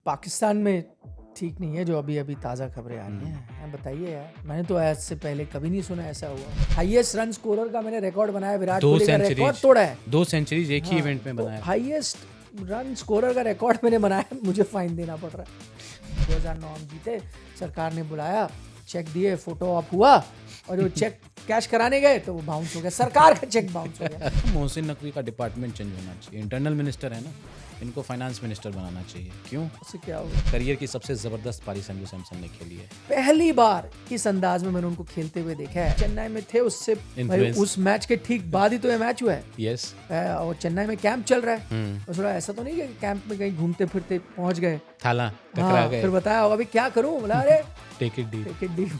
पाकिस्तान में ठीक नहीं है जो अभी अभी ताज़ा खबरें आ रही हैं। बताइए यार, मैंने तो आज से पहले कभी नहीं सुना ऐसा हुआ। हाईएस्ट रन स्कोरर का मैंने रिकॉर्ड बनाया, विराट कोहली का रिकॉर्ड तोड़ा है। 2 सेंचुरीज एक ही इवेंट में बनाया। हाईएस्ट रन स्कोरर का रिकॉर्ड मैंने बनाया, मुझे फाइन देना पड़ रहा है। 2009 हम जीते, सरकार ने बुलाया, चेक दिए, फोटो ऑफ हुआ और जो चेक कैश कराने गए तो वो बाउंस हो गया, सरकार का चेक बाउंस हो गया। मोहसिन नकवी का डिपार्टमेंट चेंज होना चाहिए। इंटरनल मिनिस्टर है ना, इनको फाइनेंस मिनिस्टर बनाना चाहिए। क्यों? उससे क्या होगा? करियर की सबसे जबरदस्त पारी संजू सैमसन ने खेली है। पहली बार इस अंदाज में मैंने उनको खेलते हुए देखा है। चेन्नई में थे, उससे भाई उस मैच के ठीक बाद ही तो ये मैच हुआ है। यस। और चेन्नई में कैंप चल रहा है, और थोड़ा ऐसा तो नहीं कि कैंप में कहीं घूमते फिरते पहुंच गए, थाला टकरा गए, फिर बताया अभी क्या करूं, बोला अरे take it deep.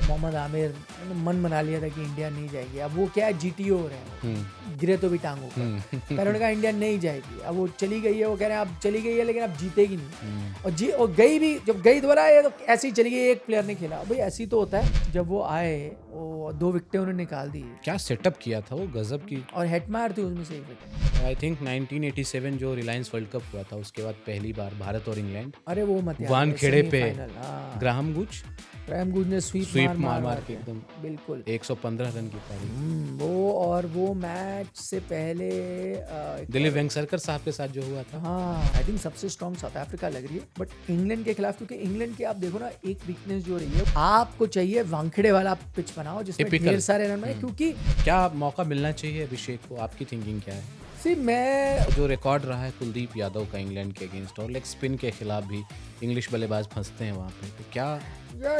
Mohammad Aamir ने मन बना लिया था कि इंडिया नहीं जाएगी। अब वो क्या है, जीटीओ हो रहे हैं, गिरे तो भी टांगों पर। पहले उन्होंने कहा इंडिया नहीं जाएगी, अब वो चली गई है। वो कह रहे हैं अब चली गई है लेकिन अब जीतेगी नहीं। और गई भी, जब गई दोबारा आए तो ऐसे ही चली गई, एक प्लेयर ने खेला। भाई ऐसी तो होता है। जब वो आए, वो 2 विकेटें उन्होंने निकाल दी। क्या सेटअप किया था वो, गजब की। और हेटमायर थी उसमें से एक विकेट। आई थिंक 1987 जो रिलायंस वर्ल्ड कप हुआ था, उसके बाद पहली बार भारत और इंग्लैंड अरे वो मत याद, वानखेड़े पे ग्राहम गुज ने स्वीप मार के एकदम बिल्कुल 115 रन की पारी। वो, और वो मैच से पहले दिलीप वेंगसरकर साहब के साथ जो हुआ था। हाँ, आई थिंक सबसे स्ट्रॉन्ग साउथ अफ्रीका लग रही है, बट इंग्लैंड के खिलाफ, क्योंकि इंग्लैंड की आप देखो ना, एक वीकनेस जो रही है, आपको चाहिए वानखेड़े वाला पिच बनाओ जिसमें ढेर सारे रन बने। क्योंकि क्या मौका मिलना चाहिए अभिषेक को? आपकी थिंकिंग क्या है? मैं जो रिकॉर्ड रहा है कुलदीप यादव का इंग्लैंड के अगेंस्ट, और लेग स्पिन के खिलाफ भी इंग्लिश बल्लेबाज फंसते हैं वहां पे, तो क्या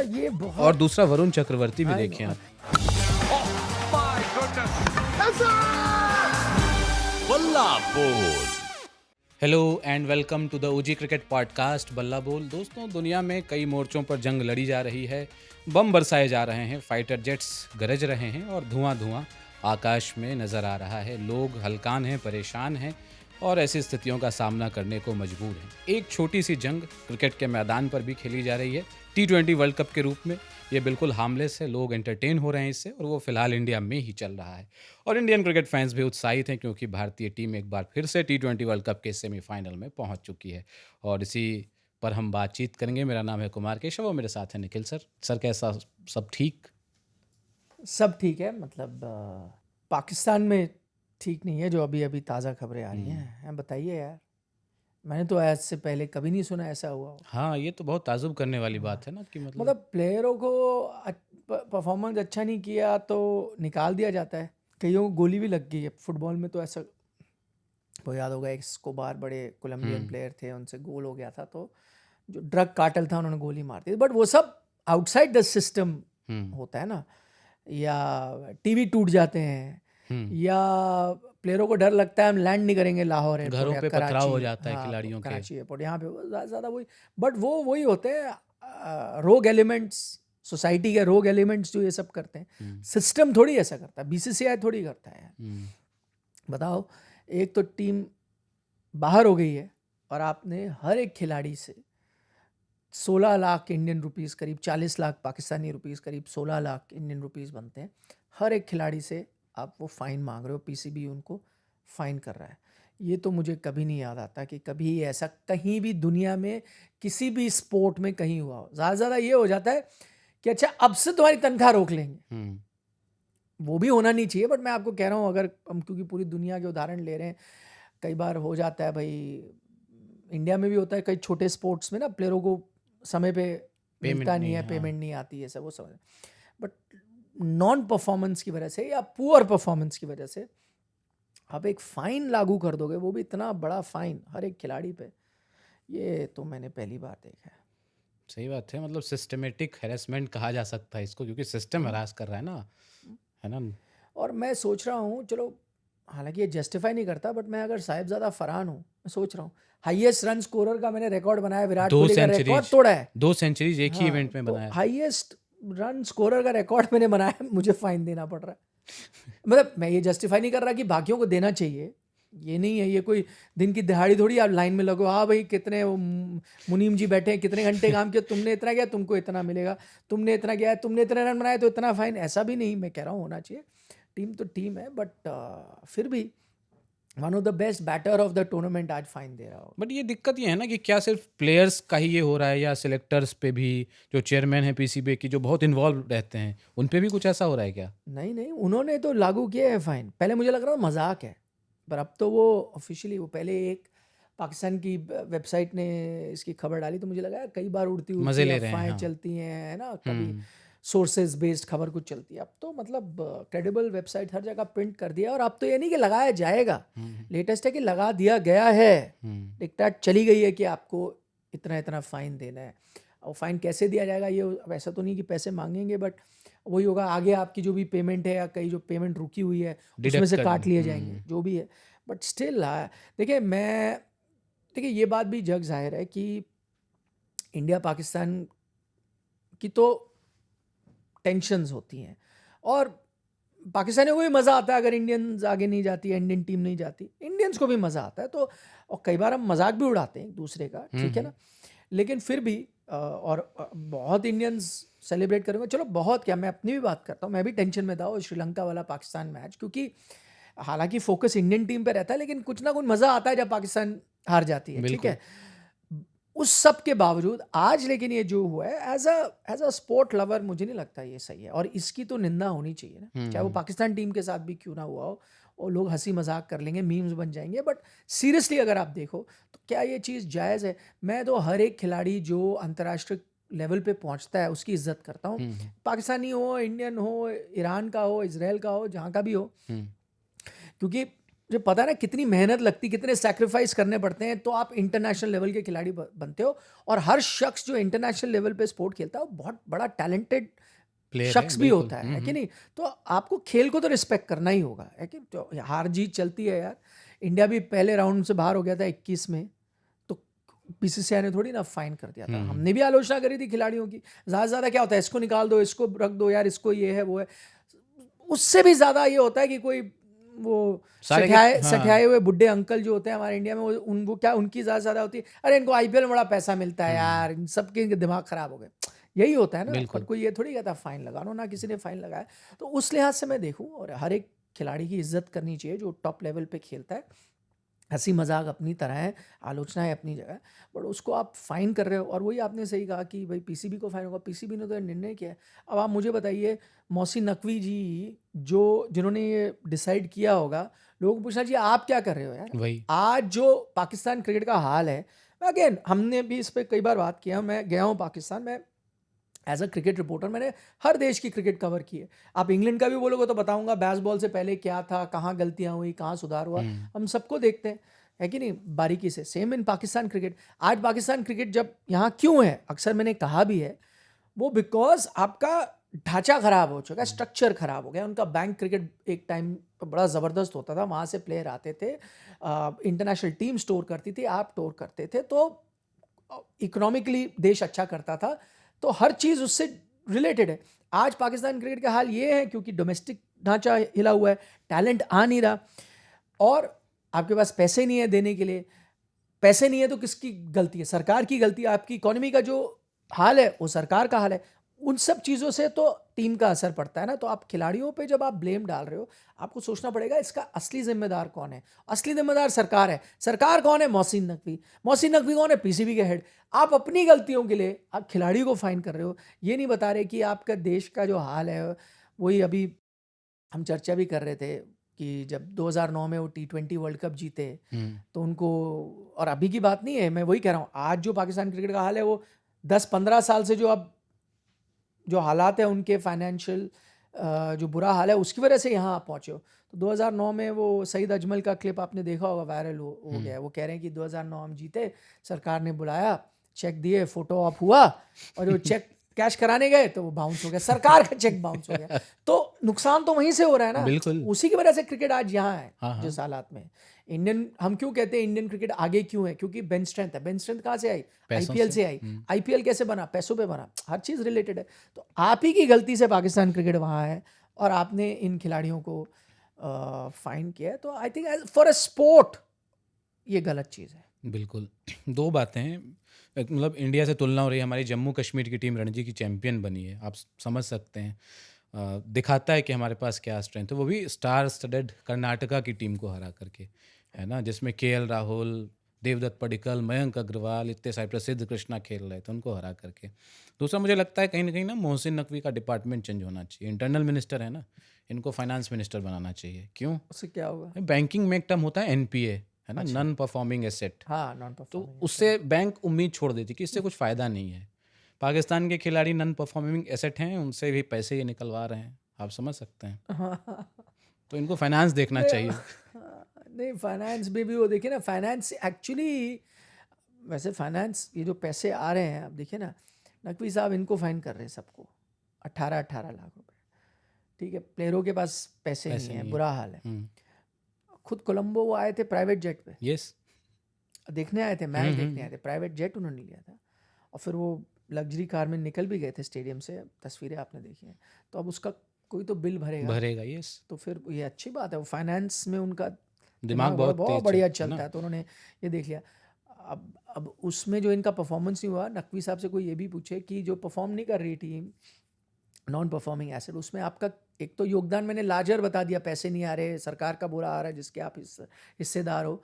ये बहुत। और दूसरा वरुण चक्रवर्ती भी देखें आप। Balla Bol. Hello and welcome to the OG cricket podcast Balla Bol. दोस्तों, दुनिया में कई मोर्चों पर जंग लड़ी जा रही है, बम बरसाए जा रहे हैं, फाइटर जेट्स गरज रहे हैं और धुआं आकाश में नजर आ रहा है। लोग हलकान हैं, परेशान हैं और ऐसी स्थितियों का सामना करने को मजबूर हैं। एक छोटी सी जंग क्रिकेट के मैदान पर भी खेली जा रही है, T20 वर्ल्ड कप के रूप में। ये बिल्कुल हार्मलेस है, लोग एंटरटेन हो रहे हैं इससे, और वो फिलहाल इंडिया में ही चल रहा है। और इंडियन क्रिकेट फैंस भी उत्साहित हैं क्योंकि भारतीय टीम एक बार फिर से T20 वर्ल्ड कप के सेमीफाइनल में पहुंच चुकी है। और इसी पर हम बातचीत करेंगे। मेरा नाम है कुमार केशव और मेरे साथ है निखिल सर। सर, कैसा, सब ठीक? सब ठीक है, मतलब पाकिस्तान में ठीक नहीं है जो अभी अभी ताज़ा खबरें आ रही हैं। बताइए यार, मैंने तो आज से पहले कभी नहीं सुना ऐसा हुआ। हाँ, ये तो बहुत ताजुब करने वाली बात है ना, कि मतलब प्लेयरों को परफॉर्मेंस अच्छा नहीं किया तो निकाल दिया जाता है। कईयों को गोली भी लग गई है फुटबॉल में, तो ऐसा वो याद होगा, एक स्कोबार बड़े कोलंबियन प्लेयर थे, उनसे गोल हो गया था, तो जो ड्रग कार्टेल था उन्होंने गोली मार दी। बट वो सब आउटसाइड द सिस्टम होता है ना, या टीवी टूट जाते हैं, या प्लेयरों को डर लगता है हम लैंड नहीं करेंगे लाहौर एयरपोर्ट, घरों पे पथराव हो जाता है खिलाड़ियों के, कराची एयरपोर्ट, यहाँ पे ज़्यादा वही। बट वो वही होते हैं रोग एलिमेंट्स, सोसाइटी के रोग एलिमेंट्स जो ये सब करते हैं। सिस्टम थोड़ी ऐसा करता है, BCCI थोड़ी करता है। बताओ, एक तो टीम बाहर हो गई है और आपने हर एक खिलाड़ी से 16 लाख इंडियन रुपीस, करीब 40 लाख पाकिस्तानी रुपीस, करीब 16 लाख इंडियन रुपीस बनते हैं। हर एक खिलाड़ी से आप वो फ़ाइन मांग रहे हो, PCB उनको फ़ाइन कर रहा है। ये तो मुझे कभी नहीं याद आता कि कभी ऐसा कहीं भी दुनिया में किसी भी स्पोर्ट में कहीं हुआ हो। ज़्यादा ये हो जाता है कि अच्छा अब से तुम्हारी तनख्वाह रोक लेंगे, वो भी होना नहीं चाहिए। बट मैं आपको कह रहा हूँ, अगर हम क्योंकि पूरी दुनिया के उदाहरण ले रहे हैं, कई बार हो जाता है भाई, इंडिया में भी होता है, कई छोटे स्पोर्ट्स में ना प्लेयरों को समय पे मिलता नहीं है, पेमेंट नहीं आती है, सब वो समझ। बट नॉन परफॉर्मेंस की वजह से या पुअर परफॉर्मेंस की वजह से आप एक फ़ाइन लागू कर दोगे, वो भी इतना बड़ा फ़ाइन हर एक खिलाड़ी पे, ये तो मैंने पहली बार देखा है। सही बात है, मतलब सिस्टमेटिक हैरेसमेंट कहा जा सकता है इसको, क्योंकि सिस्टम हरास कर रहा है ना, है ना। और मैं सोच रहा हूँ, चलो हालांकि ये जस्टिफाई नहीं करता, बट मैं अगर साहिबजादा फरहान हूँ, मैं सोच रहा हूँ हाईएस्ट रन स्कोरर का मैंने रिकॉर्ड बनाया, विराट कोहली का रिकॉर्ड तोड़ा है। 2 सेंचुरीज एक ही इवेंट में बनाया। हाईएस्ट रन स्कोरर का रिकॉर्ड मैंने बनाया, मुझे फाइन देना पड़ रहा है। मतलब मैं ये जस्टिफाई नहीं कर रहा कि बाकियों को देना चाहिए, ये नहीं है, ये कोई दिन की दिहाड़ी थोड़ी आप लाइन में लगो, हाँ भाई कितने मुनीम जी बैठे हैं, कितने घंटे काम किया, तुमने इतना किया तुमको इतना मिलेगा, तुमने इतना किया, तुमने इतने रन बनाए तो इतना फाइन। ऐसा भी नहीं मैं कह रहा हूँ होना चाहिए, टीम तो टीम है। बट फिर भी one of the best batter of the tournament आज फाइन दे रहा हो। बट ये दिक्कत ये है ना कि क्या सिर्फ प्लेयर्स का ही ये हो रहा है या सिलेक्टर्स पे भी, जो चेयरमैन है पीसीबी की, जो बहुत इन्वॉल्व रहते हैं, उन पे भी कुछ ऐसा हो रहा है क्या? नहीं नहीं, उन्होंने तो लागू किया है फाइन। पहले मुझे लग रहा था मजाक है, पर अब तो वो ऑफिशियली, वो पहले एक पाकिस्तान की वेबसाइट ने इसकी खबर डाली तो मुझे लगा कई बार उड़ती मजे उड़ती ले रहे हैं, अफवाहें हाँ। चलती हैं, है ना, कभी सोर्सेज बेस्ड खबर कुछ चलती है। अब तो मतलब क्रेडिबल वेबसाइट हर जगह प्रिंट कर दिया, और अब तो ये नहीं कि लगाया जाएगा, लेटेस्ट है कि लगा दिया गया है, डिक्टेट चली गई है कि आपको इतना इतना फ़ाइन देना है। और फ़ाइन कैसे दिया जाएगा ये वैसा तो नहीं कि पैसे मांगेंगे, बट वही होगा, आगे आपकी जो भी पेमेंट है या कई जो पेमेंट रुकी हुई है उसमें से काट लिए जाएंगे जो भी है। बट स्टिल देखिए ये बात भी जग जाहिर है कि इंडिया पाकिस्तान की तो टेंशन्स होती हैं, और पाकिस्तानियों को भी मज़ा आता है अगर इंडियंस आगे नहीं जाती है, इंडियन टीम नहीं जाती, इंडियंस को भी मज़ा आता है। तो और कई बार हम मजाक भी उड़ाते हैं एक दूसरे का, ठीक है ना, लेकिन फिर भी बहुत इंडियंस सेलिब्रेट करेंगे। चलो बहुत क्या, मैं अपनी भी बात करता हूँ, मैं भी टेंशन में था वो श्रीलंका वाला पाकिस्तान मैच, क्योंकि हालांकि फोकस इंडियन टीम पे रहता है, लेकिन कुछ ना कुछ मज़ा आता है जब पाकिस्तान हार जाती है, ठीक है। उस सब के बावजूद आज लेकिन ये जो हुआ है एज अ स्पोर्ट लवर मुझे नहीं लगता ये सही है, और इसकी तो निंदा होनी चाहिए ना, चाहे वो पाकिस्तान टीम के साथ भी क्यों ना हुआ हो। और लोग हंसी मजाक कर लेंगे, मीम्स बन जाएंगे, बट सीरियसली अगर आप देखो तो क्या ये चीज़ जायज़ है? मैं तो हर एक खिलाड़ी जो अंतर्राष्ट्रीय लेवल पे पहुंचता है उसकी इज्जत करता हूँ, पाकिस्तानी हो, इंडियन हो, ईरान का हो, इसराइल का हो, जहाँ का भी हो, क्योंकि मुझे पता है ना कितनी मेहनत लगती, कितने सैक्रिफाइस करने पड़ते हैं, तो आप इंटरनेशनल लेवल के खिलाड़ी बनते हो। और हर शख्स जो इंटरनेशनल लेवल पे स्पोर्ट खेलता है वो बहुत बड़ा टैलेंटेड शख्स भी होता है कि नहीं? तो आपको खेल को तो रिस्पेक्ट करना ही होगा, है कि? तो हार जीत चलती है यार। इंडिया भी पहले राउंड से बाहर हो गया था 21 में, तो बीसीसीआई ने थोड़ी ना फाइन कर दिया था। हमने भी आलोचना करी थी खिलाड़ियों की, ज़्यादा से ज़्यादा क्या होता है, इसको निकाल दो, इसको रख दो यार, इसको ये है वो है। उससे भी ज़्यादा ये होता है कि कोई वो सठियाए हुए बुढ़े अंकल जो होते हैं हमारे इंडिया में, वो क्या उनकी ज़्यादा होती है, अरे इनको आईपीएल में बड़ा पैसा मिलता है यार, इन सबके दिमाग खराब हो गए, यही होता है ना। पर कोई ये थोड़ी कहता फाइन लगा लो, ना किसी ने फाइन लगाया। तो उस लिहाज से मैं देखूं, और हर एक खिलाड़ी की इज्जत करनी चाहिए जो टॉप लेवल पे खेलता है। हंसी मजाक अपनी तरह है, आलोचना है अपनी जगह, बट उसको आप फाइन कर रहे हो। और वही आपने सही कहा कि भाई पीसीबी को फाइन होगा, पीसीबी ने तो निर्णय किया है। अब आप मुझे बताइए, मोहसिन नकवी जी जिन्होंने ये डिसाइड किया होगा, लोगों को पूछना चाहिए आप क्या कर रहे हो यार। आज जो पाकिस्तान क्रिकेट का हाल है, अगेन हमने भी इस पर कई बार बात किया, मैं गया हूँ पाकिस्तान में एज अ क्रिकेट रिपोर्टर, मैंने हर देश की क्रिकेट कवर की है। आप इंग्लैंड का भी बोलोगे तो बताऊंगा बेसबॉल से पहले क्या था, कहाँ गलतियाँ हुई, कहाँ सुधार हुआ, हम सबको देखते हैं, है कि नहीं, बारीकी से। Same in Pakistan cricket. आज पाकिस्तान क्रिकेट जब यहाँ क्यों है, अक्सर मैंने कहा भी है, वो बिकॉज आपका ढांचा खराब हो चुका है, स्ट्रक्चर खराब हो गया। उनका बैंक क्रिकेट एक टाइम बड़ा ज़बरदस्त होता था, वहाँ से प्लेयर आते थे, इंटरनेशनल टीम स्टोर करती थी, आप टोर करते थे, तो इकोनॉमिकली देश अच्छा करता था, तो हर चीज़ उससे रिलेटेड है। आज पाकिस्तान क्रिकेट का हाल ये है क्योंकि डोमेस्टिक ढांचा हिला हुआ है, टैलेंट आ नहीं रहा, और आपके पास पैसे नहीं है देने के लिए। पैसे नहीं है तो किसकी गलती है? सरकार की गलती है। आपकी इकोनॉमी का जो हाल है वो सरकार का हाल है। उन सब चीज़ों से तो टीम का असर पड़ता है ना। तो आप खिलाड़ियों पे जब आप ब्लेम डाल रहे हो, आपको सोचना पड़ेगा इसका असली जिम्मेदार कौन है। असली जिम्मेदार सरकार है। सरकार कौन है? मोहसिन नकवी। मोहसिन नकवी कौन है? पीसीबी के हेड। आप अपनी गलतियों के लिए आप खिलाड़ी को फाइन कर रहे हो, ये नहीं बता रहे कि आपका देश का जो हाल है, वही अभी हम चर्चा भी कर रहे थे कि जब 2009 में वो T20 वर्ल्ड कप जीते, तो उनको, और अभी की बात नहीं है, मैं वही कह रहा हूँ, आज जो पाकिस्तान क्रिकेट का हाल है वो 10-15 साल से जो अब जो हालात है उनके फाइनेंशियल जो बुरा हाल है उसकी वजह से यहाँ आप पहुँचे हो। तो 2009 में वो सईद अजमल का क्लिप आपने देखा होगा, वायरल हो गया है। वो कह रहे हैं कि 2009 हम जीते, सरकार ने बुलाया, चेक दिए, फोटो ऑफ हुआ, और जो चेक कैश कराने गए तो वो बाउंस हो गया, सरकार का चेक बाउंस हो गया। तो नुकसान तो वहीं से हो रहा है ना, बिल्कुल। उसी की वजह से क्रिकेट आज यहाँ है जिस हालात में। इंडियन, हम क्यों कहते हैं इंडियन क्रिकेट आगे क्यों है? क्योंकि बेंच स्ट्रेंथ है। बेंच स्ट्रेंथ कहाँ से आई? आईपीएल से आई। आईपीएल कैसे बना? पैसों पे बना। हर चीज़ रिलेटेड है। तो आप ही की गलती से पाकिस्तान क्रिकेट वहाँ है, और आपने इन खिलाड़ियों को फाइन किया है। तो I think for a sport ये गलत चीज़ है। बिल्कुल। दो बातें हैं, मतलब इंडिया से तुलना हो रही है, हमारी जम्मू कश्मीर की टीम रणजी की चैंपियन बनी है, आप समझ सकते हैं। दिखाता है कि हमारे पास क्या स्ट्रेंथ है, वो भी स्टार स्टडेड कर्नाटका की टीम को हरा करके। है ना, जिसमें केएल राहुल, देवदत्त पडिक्कल, मयंक अग्रवाल इतने सारे प्रसिद्ध कृष्णा खेल रहे थे, उनको हरा करके। दूसरा मुझे लगता है कहीं ना कहीं ना मोहसिन नकवी का डिपार्टमेंट चेंज होना चाहिए। इंटरनल मिनिस्टर है ना, इनको फाइनेंस मिनिस्टर बनाना चाहिए। क्यों? उससे क्या होगा? बैंकिंग में एक टर्म होता है एनपीए, है ना, नॉन परफॉर्मिंग एसेट। हाँ, नॉन तो परफॉर्मिंग। उससे बैंक उम्मीद छोड़ देती कि इससे कुछ फ़ायदा नहीं है। पाकिस्तान के खिलाड़ी नॉन परफॉर्मिंग एसेट हैं, उनसे भी पैसे ये निकलवा रहे हैं, आप समझ सकते हैं। तो इनको फाइनेंस देखना चाहिए। नहीं, फाइनेंस में भी वो देखिए ना, फाइनेंस एक्चुअली, वैसे फाइनेंस ये जो पैसे आ रहे हैं, आप देखिए ना, नकवी साहब इनको फाइन कर रहे हैं सबको 18-18 लाख रुपए। ठीक है, प्लेयरों के पास पैसे नहीं है, बुरा हाल है। खुद कोलंबो वो आए थे प्राइवेट जेट पे, यस, देखने आए थे, मैच देखने आए थे, प्राइवेट जेट उन्होंने लिया था, और फिर वो लग्जरी कार में निकल भी गए थे स्टेडियम से, तस्वीरें आपने देखी हैं। तो अब उसका कोई तो बिल भरेगा, यस। तो फिर ये अच्छी बात है, वो फाइनेंस में उनका दिमाग बहुत तेज बढ़िया है चलता है, तो उन्होंने ये देख लिया। अब उसमें जो इनका परफॉर्मेंस नहीं हुआ, नकवी साहब से कोई ये भी पूछे कि जो परफॉर्म नहीं कर रही टीम, नॉन परफॉर्मिंग एसेट, उसमें आपका एक तो योगदान मैंने लार्जर बता दिया, पैसे नहीं आ रहे, सरकार का बुरा आ रहा है जिसके आप हिस्सेदार हो।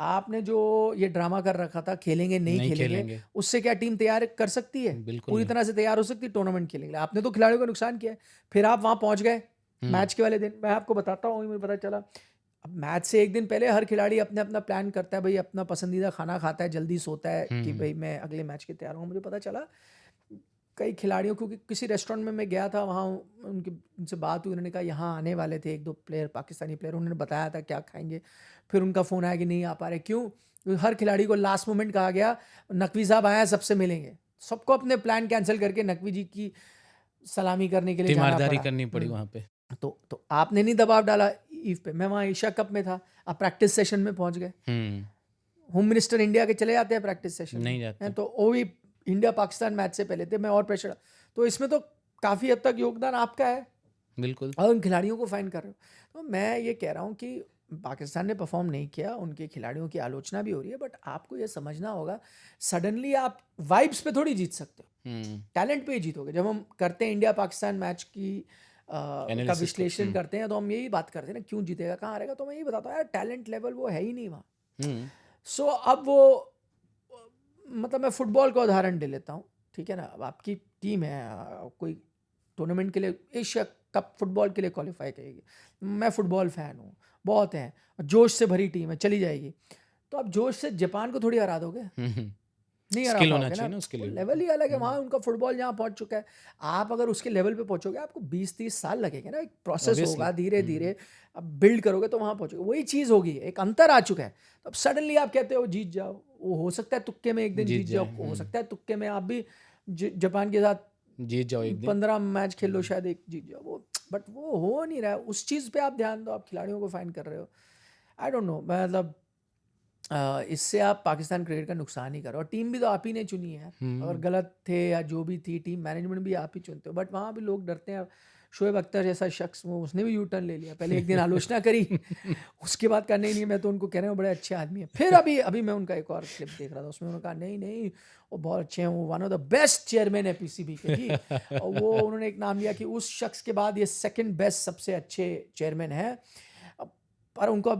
आपने जो ये ड्रामा कर रखा था, खेलेंगे नहीं खेलेंगे, उससे क्या टीम तैयार कर सकती है? बिल्कुल पूरी तरह से तैयार हो सकती है टूर्नामेंट खेलने के लिए? आपने तो खिलाड़ियों का नुकसान किया है। फिर आप वहाँ पहुँच गए मैच के वाले दिन, मैं आपको बताता हूँ, मुझे पता चला अब मैच से एक दिन पहले हर खिलाड़ी अपने अपना प्लान करता है, भाई अपना पसंदीदा खाना खाता है, जल्दी सोता है कि भाई मैं अगले मैच के तैयार हूँ। मुझे पता चला कई खिलाड़ियों, क्योंकि किसी रेस्टोरेंट में मैं गया था, वहाँ उनसे बात हुई, उन्होंने कहा यहाँ आने वाले थे 1-2 प्लेयर, पाकिस्तानी प्लेयर, उन्होंने बताया था क्या खाएंगे, फिर उनका फ़ोन आया कि नहीं आ पा रहे। क्यों? क्योंकि हर खिलाड़ी को लास्ट मोमेंट कहा गया नकवी साहब आया, सबसे मिलेंगे, सबको अपने प्लान कैंसिल करके नकवी जी की सलामी करने के लिए जाना पड़ा, करनी पड़ी वहाँ पे। तो आपने नहीं दबाव डाला ईव पे। मैं वहाँ एशिया कप में था, आप प्रैक्टिस सेशन में पहुँच गए, होम मिनिस्टर इंडिया के चले जाते हैं प्रैक्टिस सेशन नहीं जाते, तो वो भी इंडिया पाकिस्तान मैच से पहले थे, मैं और प्रेशर, तो इसमें तो काफ़ी हद तक योगदान आपका है। बिल्कुल। और उन खिलाड़ियों को फाइन कर रहे हो। तो मैं ये कह रहा हूँ कि पाकिस्तान ने परफॉर्म नहीं किया, उनके खिलाड़ियों की आलोचना भी हो रही है, बट आपको ये समझना होगा, सडनली आप वाइब्स पे थोड़ी जीत सकते हो, टैलेंट पे ही जीतोगे। जब हम करते हैं इंडिया पाकिस्तान मैच की का विश्लेषण करते हैं, तो हम यही बात करते हैं ना, क्यों जीतेगा, कहाँ हारेगा, तो मैं यही बताता हूँ यार, टैलेंट लेवल वो है ही नहीं वहाँ। सो अब वो, मतलब मैं फुटबॉल का उदाहरण ले लेता हूँ, ठीक है ना, अब आपकी टीम है, कोई टूर्नामेंट के लिए, एशिया कप फुटबॉल के लिए क्वालिफाई करेगी, मैं फुटबॉल फ़ैन हूँ, बहुत हैं, जोश से भरी टीम है, चली जाएगी, तो आप जोश से जापान को थोड़ी हरा दोगे, नहीं हरा पाओगे ना, उसके लेवल ही अलग है वहाँ, उनका फुटबॉल जहाँ पहुँच चुका है, आप अगर उसके लेवल पे पहुँचोगे, आपको 20-30 साल लगेंगे ना, एक प्रोसेस होगा, धीरे धीरे अब बिल्ड करोगे तो वहाँ पहुँचोगे, वही चीज़ होगी, एक अंतर आ चुका है। तो अब सडनली आप कहते हो जीत जाओ, वो हो सकता है तुक्के में एक दिन जीत जाओ, हो सकता है तुक्के में आप भी जापान के साथ जीत जाओ, 15 मैच खेल लो, शायद एक जीत जाओ, वो, बट वो हो नहीं रहा है। उस चीज़ पे आप ध्यान दो, आप खिलाड़ियों को फाइन कर रहे हो, आई डोंट नो, मतलब इससे आप पाकिस्तान क्रिकेट का नुकसान ही करो, और टीम भी तो आप ही ने चुनी है, अगर गलत थे या जो भी थी, टीम मैनेजमेंट भी आप ही चुनते हो, बट वहाँ भी लोग डरते हैं। शोएब अख्तर जैसा शख्स, वो उसने भी यू टर्न ले लिया, पहले एक दिन आलोचना करी, उसके बाद कहा नहीं मैं तो उनको कह रहा हूँ बड़े अच्छे आदमी हैं, फिर अभी मैं उनका एक और क्लिप देख रहा था, उसमें उन्होंने कहा नहीं वो बहुत अच्छे हैं, वो one of the best chairman है पीसीबी के जी, और वो उन्होंने एक नाम लिया कि उस शख्स के बाद ये सेकेंड बेस्ट सबसे अच्छे चेयरमैन है, पर उनको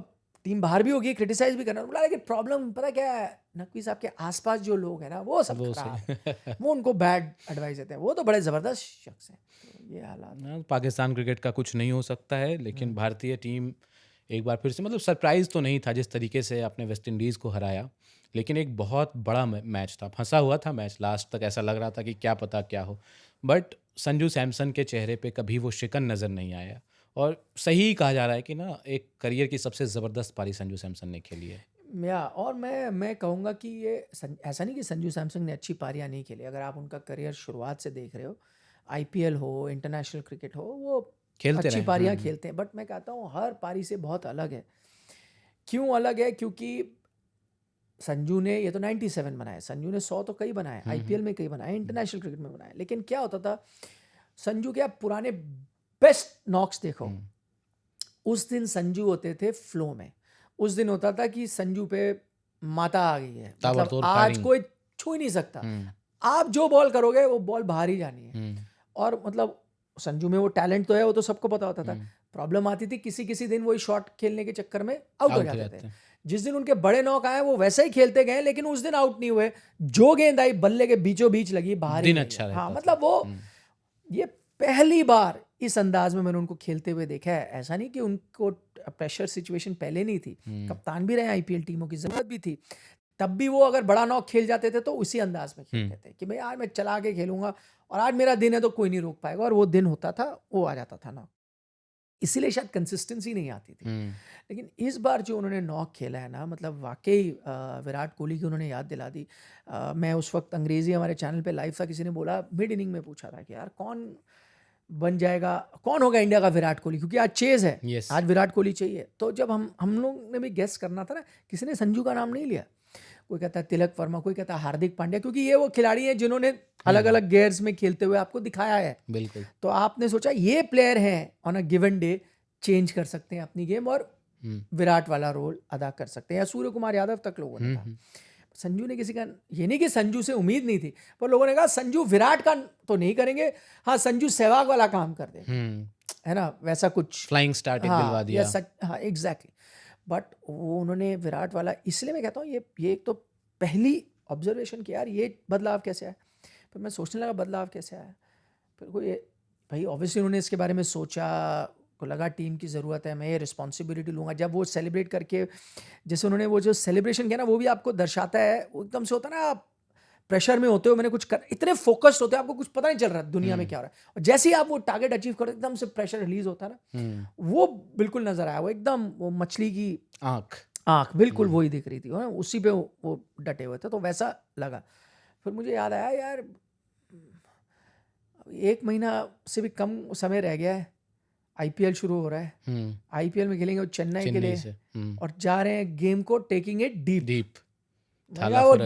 टीम बाहर भी होगी, क्रिटिसाइज भी करना, बोला लेकिन प्रॉब्लम पता क्या है, नकवी साहब के आसपास जो लोग हैं ना, वो सब खराब, वो उनको बैड एडवाइस देते हैं, वो तो बड़े ज़बरदस्त शख्स हैं। तो ये हालात, पाकिस्तान क्रिकेट का कुछ नहीं हो सकता है, लेकिन भारतीय टीम एक बार फिर से, मतलब सरप्राइज़ तो नहीं था जिस तरीके से आपने वेस्ट इंडीज़ को हराया, लेकिन एक बहुत बड़ा मैच था, फंसा हुआ था मैच, लास्ट तक ऐसा लग रहा था कि क्या पता क्या हो, बट संजू सैमसन के चेहरे पे कभी वो शिकन नज़र नहीं आया, और सही कहा जा रहा है कि ना एक करियर की सबसे ज़बरदस्त पारी संजू सैमसन ने खेली है। और मैं कहूँगा कि ये ऐसा नहीं कि संजू सैमसन ने अच्छी पारियाँ नहीं खेली, अगर आप उनका करियर शुरुआत से देख रहे हो, आईपीएल हो, इंटरनेशनल क्रिकेट हो, वो खेलते अच्छी पारियाँ खेलते हैं, बट मैं कहता हूँ हर पारी से बहुत अलग है। क्यों अलग है? क्योंकि संजू ने ये तो 97 बनाए, संजू ने 100 तो कई बनाए, आईपीएल में कई बनाए, इंटरनेशनल क्रिकेट में बनाए, लेकिन क्या होता था, संजू के आप पुराने बेस्ट नॉक्स देखो, उस दिन संजू होते थे फ्लो में, उस दिन होता था कि संजू पे माता आ गई है, मतलब आज कोई छू ही नहीं सकता, आप जो बॉल करोगे वो बॉल बाहर ही जानी है, और मतलब संजू में वो टैलेंट तो है, वो तो सबको पता होता था, प्रॉब्लम आती थी किसी दिन वही शॉट खेलने के चक्कर में आउट हो जाते थे। जिस दिन उनके बड़े नॉक आए वो वैसे ही खेलते गए, लेकिन उस दिन आउट नहीं हुए। जो गेंद आई बल्ले के बीचों बीच लगी, बाहर ही दिन गई। अच्छा रहता हाँ था। मतलब वो ये पहली बार इस अंदाज में मैंने उनको खेलते हुए देखा है। ऐसा नहीं कि उनको प्रेशर सिचुएशन पहले नहीं थी, कप्तान भी रहे, आईपीएल टीमों की जरूरत भी थी, तब भी वो अगर बड़ा नॉक खेल जाते थे तो उसी अंदाज में खेलते थे कि भाई आज मैं चला के खेलूंगा और आज मेरा दिन है तो कोई नहीं रोक पाएगा, और वो दिन होता था, वो आ जाता था नॉक। इसीलिए शायद कंसिस्टेंसी नहीं आती थी। लेकिन इस बार जो उन्होंने नॉक खेला है ना, मतलब वाकई विराट कोहली की उन्होंने याद दिला दी। मैं उस वक्त अंग्रेजी हमारे चैनल पे लाइव था, किसी ने बोला मिड इनिंग में पूछा था कि यार कौन बन जाएगा, कौन होगा इंडिया का विराट कोहली, क्योंकि आज चेज है। Yes. आज विराट कोहली चाहिए। तो जब हम लोग ने भी गेस करना था ना, किसी ने संजू का नाम नहीं लिया, कोई कहता है तिलक वर्मा, कोई कहता है हार्दिक पांड्या, क्योंकि ये वो खिलाड़ी हैं जिन्होंने अलग अलग गेयर्स में खेलते हुए आपको दिखाया है। बिल्कुल। तो आपने सोचा ये प्लेयर हैं on a given day change कर सकते हैं अपनी गेम और विराट वाला रोल अदा कर सकते हैं, या सूर्य कुमार यादव तक लोगों ने कहा। संजू ने किसी का, ये नहीं कि संजू से उम्मीद नहीं थी, पर लोगों ने कहा संजू विराट का तो नहीं करेंगे, हाँ संजू सहवाग वाला काम कर देंगे, है ना, वैसा कुछ फ्लाइंग स्टार्ट एक दिलवा दिया। हाँ एग्जैक्टली। बट वो उन्होंने विराट वाला, इसलिए मैं कहता हूँ ये एक तो पहली ऑब्जर्वेशन कि यार ये बदलाव कैसे आया। फिर मैं सोचने लगा बदलाव कैसे आया, फिर कोई भाई ऑब्वियसली उन्होंने इसके बारे में सोचा, को लगा टीम की ज़रूरत है, मैं ये रिस्पॉन्सिबिलिटी लूँगा। जब वो सेलिब्रेट करके, जैसे उन्होंने वो जो सेलिब्रेशन किया ना, वो भी आपको दर्शाता है, वो एकदम से होता है ना, आप प्रेशर में होते हो, मैंने कुछ कर, इतने फोकस्ड होते हो, आपको कुछ पता नहीं चल रहा दुनिया में क्या हो रहा है, और जैसे ही आप वो टारगेट अचीव करते एकदम से प्रेशर रिलीज होता है ना, वो बिल्कुल नजर आया। वो एकदम वो मछली की आँख बिल्कुल वही दिख रही थी, उसी पे वो डटे हुए थे, तो वैसा लगा। फिर मुझे याद आया यार 1 महीना से भी कम समय रह गया है, आईपीएल शुरू हो रहा है, आईपीएल में खेलेंगे वो चेन्नई के लिए, और जा रहे हैं गेम को टेकिंग इट डीप। वो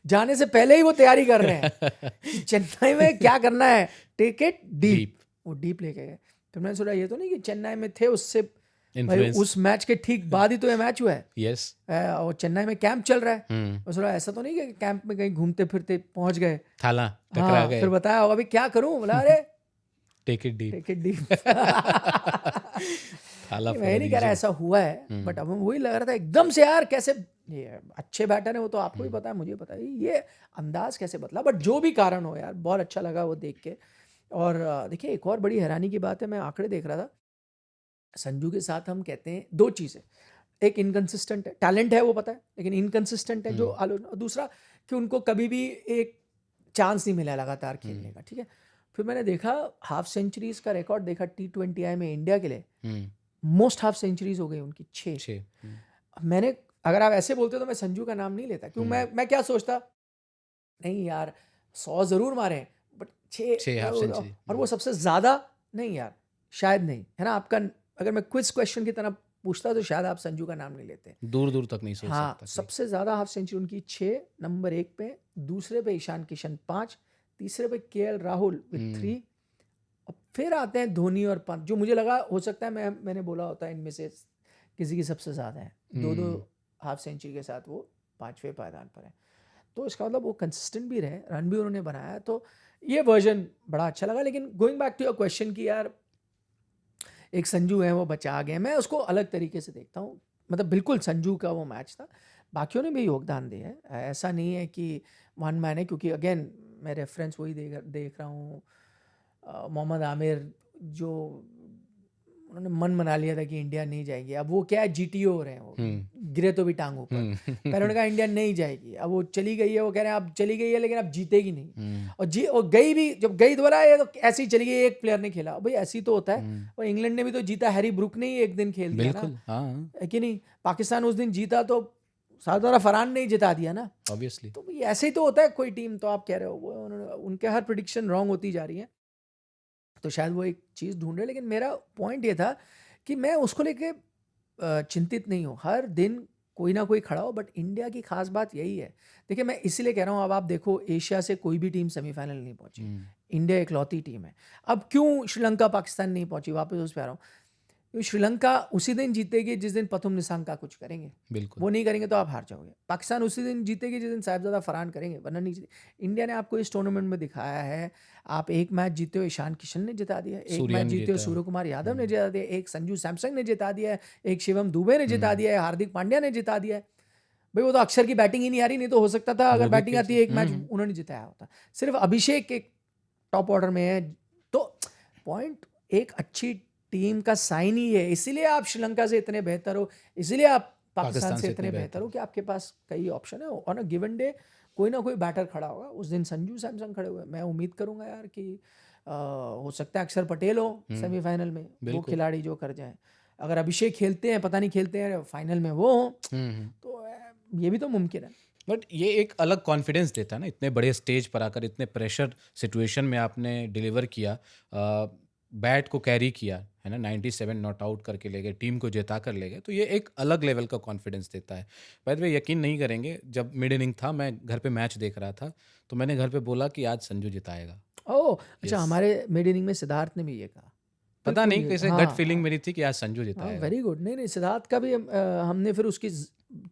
जाने से पहले ही वो तैयारी कर रहे हैं चेन्नई में क्या करना है, टेक इट डीप। वो डीप लेके गए। फिर मैंने सोचा ये तो नहीं कि चेन्नई में थे, उससे भाई उस मैच के ठीक बाद ही तो ये मैच हुआ है। यस। और चेन्नई में कैंप चल रहा है। मैं सोचा ऐसा तो नहीं कि कैंप में कहीं घूमते फिरते पहुंच गए, थाला टकरा गए। फिर बताया अभी क्या करूं, बोला अरे टेक इट डीप। मैं नहीं कह रहा ऐसा हुआ है, बट अब वही लग रहा था एकदम से यार, कैसे ये अच्छे बैटर है, वो तो आपको भी पता है, मुझे पता है, ये अंदाज कैसे बदला। बट जो भी कारण हो यार, बहुत अच्छा लगा वो देख के। और देखिए एक और बड़ी हैरानी की बात है, मैं आंकड़े देख रहा था, संजू के साथ हम कहते हैं 2 चीज़ें, एक इनकंसिस्टेंट है, टैलेंट है वो पता है, लेकिन इनकंसिस्टेंट है जो आलोचना, दूसरा कि उनको कभी भी एक चांस नहीं मिला लगातार खेलने का। ठीक है, फिर मैंने देखा हाफ सेंचुरीज का रिकॉर्ड देखा T20I में इंडिया के लिए, मोस्ट हाफ सेंचुरीज हो गई उनकी 6। मैंने, अगर आप ऐसे बोलते तो मैं संजू का नाम नहीं लेता, क्यों, मैं क्या सोचता, नहीं यार 100 जरूर मारे, बट 6 हाफ सेंचुरी, और वो सबसे ज्यादा नहीं यार, शायद नहीं, है ना। आपका अगर मैं क्विज क्वेश्चन की तरह पूछता तो शायद आप संजू का नाम नहीं लेते, दूर तक नहीं सोच सकता। सबसे ज्यादा हाफ सेंचुरी उनकी 6, नंबर 1 पे, दूसरे पे ईशान किशन 5, तीसरे पे KL राहुल विद 3, और फिर आते हैं धोनी और पंत, जो मुझे लगा हो सकता है मैंने बोला होता है इनमें से किसी की सबसे ज़्यादा है, 2 हाफ सेंचुरी के साथ वो 5वें पायदान पर है। तो इसका मतलब वो कंसिस्टेंट भी रहे, रन भी उन्होंने बनाया, तो ये वर्जन बड़ा अच्छा लगा। लेकिन going back to your question कि यार एक संजू है वो बचा गए, मैं उसको अलग तरीके से देखता हूँ। मतलब बिल्कुल संजू का वो मैच था, बाकियों ने भी योगदान दिया है, ऐसा नहीं है कि वन मैन है, क्योंकि अगेन मैं रेफरेंस वही देख रहा हूँ, मोहम्मद आमिर जो उन्होंने मन बना लिया था कि इंडिया नहीं जाएगी, अब वो क्या है GTO हो रहे हैं, वो गिरे तो भी टांग ऊपर। पहले उन्होंने कहा इंडिया नहीं जाएगी, अब वो चली गई है, वो कह रहे हैं अब चली गई है लेकिन अब जीतेगी नहीं, और गई भी, जब गई दोबारा ये तो ऐसी चली गई, एक प्लेयर ने खेला, भाई ऐसी तो होता है। और इंग्लैंड ने भी तो जीता, हैरी ब्रुक ने ही एक दिन खेल दिया ना, है कि नहीं। पाकिस्तान उस दिन जीता तो सादरा फरहान ने ही जिता दिया ना, ऑब्वियसली। तो ऐसे ही तो होता है कोई टीम, तो आप कह रहे हो वो उनके हर प्रेडिक्शन रॉन्ग होती जा रही है, तो शायद वो एक चीज़ ढूंढ रहे। लेकिन मेरा पॉइंट ये था कि मैं उसको लेके चिंतित नहीं हूँ, हर दिन कोई ना कोई खड़ा हो, बट इंडिया की खास बात यही है। देखिए मैं इसलिए कह रहा हूँ, अब आप देखो एशिया से कोई भी टीम सेमीफाइनल नहीं पहुंची, इंडिया इकलौती टीम है। अब क्यों श्रीलंका पाकिस्तान नहीं पहुंची, वापस उस पर आ रहा हूँ, क्योंकि श्रीलंका उसी दिन जीतेगी जिस दिन पथुम निसांका कुछ करेंगे, बिल्कुल, वो नहीं करेंगे तो आप हार जाओगे। पाकिस्तान उसी दिन जीतेगी जिस दिन साहिबजादा फरहान करेंगे, वरना नहीं जीते। इंडिया ने आपको इस टूर्नामेंट में दिखाया है, आप एक मैच जीते हो ईशान किशन ने जिता दिया, एक मैच जीते हो सूर्य कुमार यादव ने जिता दिया, एक संजू सैमसंग ने जिता दिया है, एक शिवम दुबे ने जिता दिया है, हार्दिक पांड्या ने जिता दिया है। भाई वो तो अक्षर की बैटिंग ही नहीं आ रही, नहीं तो हो सकता था अगर वो भी बैटिंग खेल आती है एक मैच हम्म। उन्होंने जिताया होता। सिर्फ अभिषेक एक टॉप ऑर्डर में है, तो पॉइंट एक अच्छी टीम का साइन ही है। इसीलिए आप श्रीलंका से इतने बेहतर हो, इसीलिए आप पाकिस्तान से इतने बेहतर हो कि आपके पास कई ऑप्शन है। ऑन अ गिवन डे कोई ना कोई बैटर खड़ा होगा। उस दिन संजू सैमसन खड़े हुए, मैं उम्मीद करूंगा यार कि हो सकता है अक्षर पटेल हो सेमीफाइनल में, वो बिल्कुल। खिलाड़ी जो कर जाए। अगर अभिषेक खेलते हैं, पता नहीं खेलते हैं, फाइनल में वो हो, हम्म। तो ये भी तो मुमकिन है। बट ये एक अलग कॉन्फिडेंस देता है ना, इतने बड़े स्टेज पर आकर इतने प्रेशर सिचुएशन में आपने डिलीवर किया, बैट को कैरी किया है ना, 97 नॉट आउट करके ले गए, टीम को जिता कर ले गए, तो ये एक अलग लेवल का कॉन्फिडेंस देता है। बाय द वे, यकीन नहीं करेंगे, जब मिड इनिंग था, मैं घर पे मैच देख रहा था, तो मैंने घर पे बोला कि आज संजू जिताएगा। ओह अच्छा, Yes. हमारे मिड इनिंग में सिद्धार्थ ने भी ये कहा। पता बिल्कुल नहीं कैसे हाँ, गट फीलिंग मेरी थी कि आज संजू हाँ जिताएगा। Very good. नहीं नहीं, सिद्धार्थ का भी हमने फिर उसकी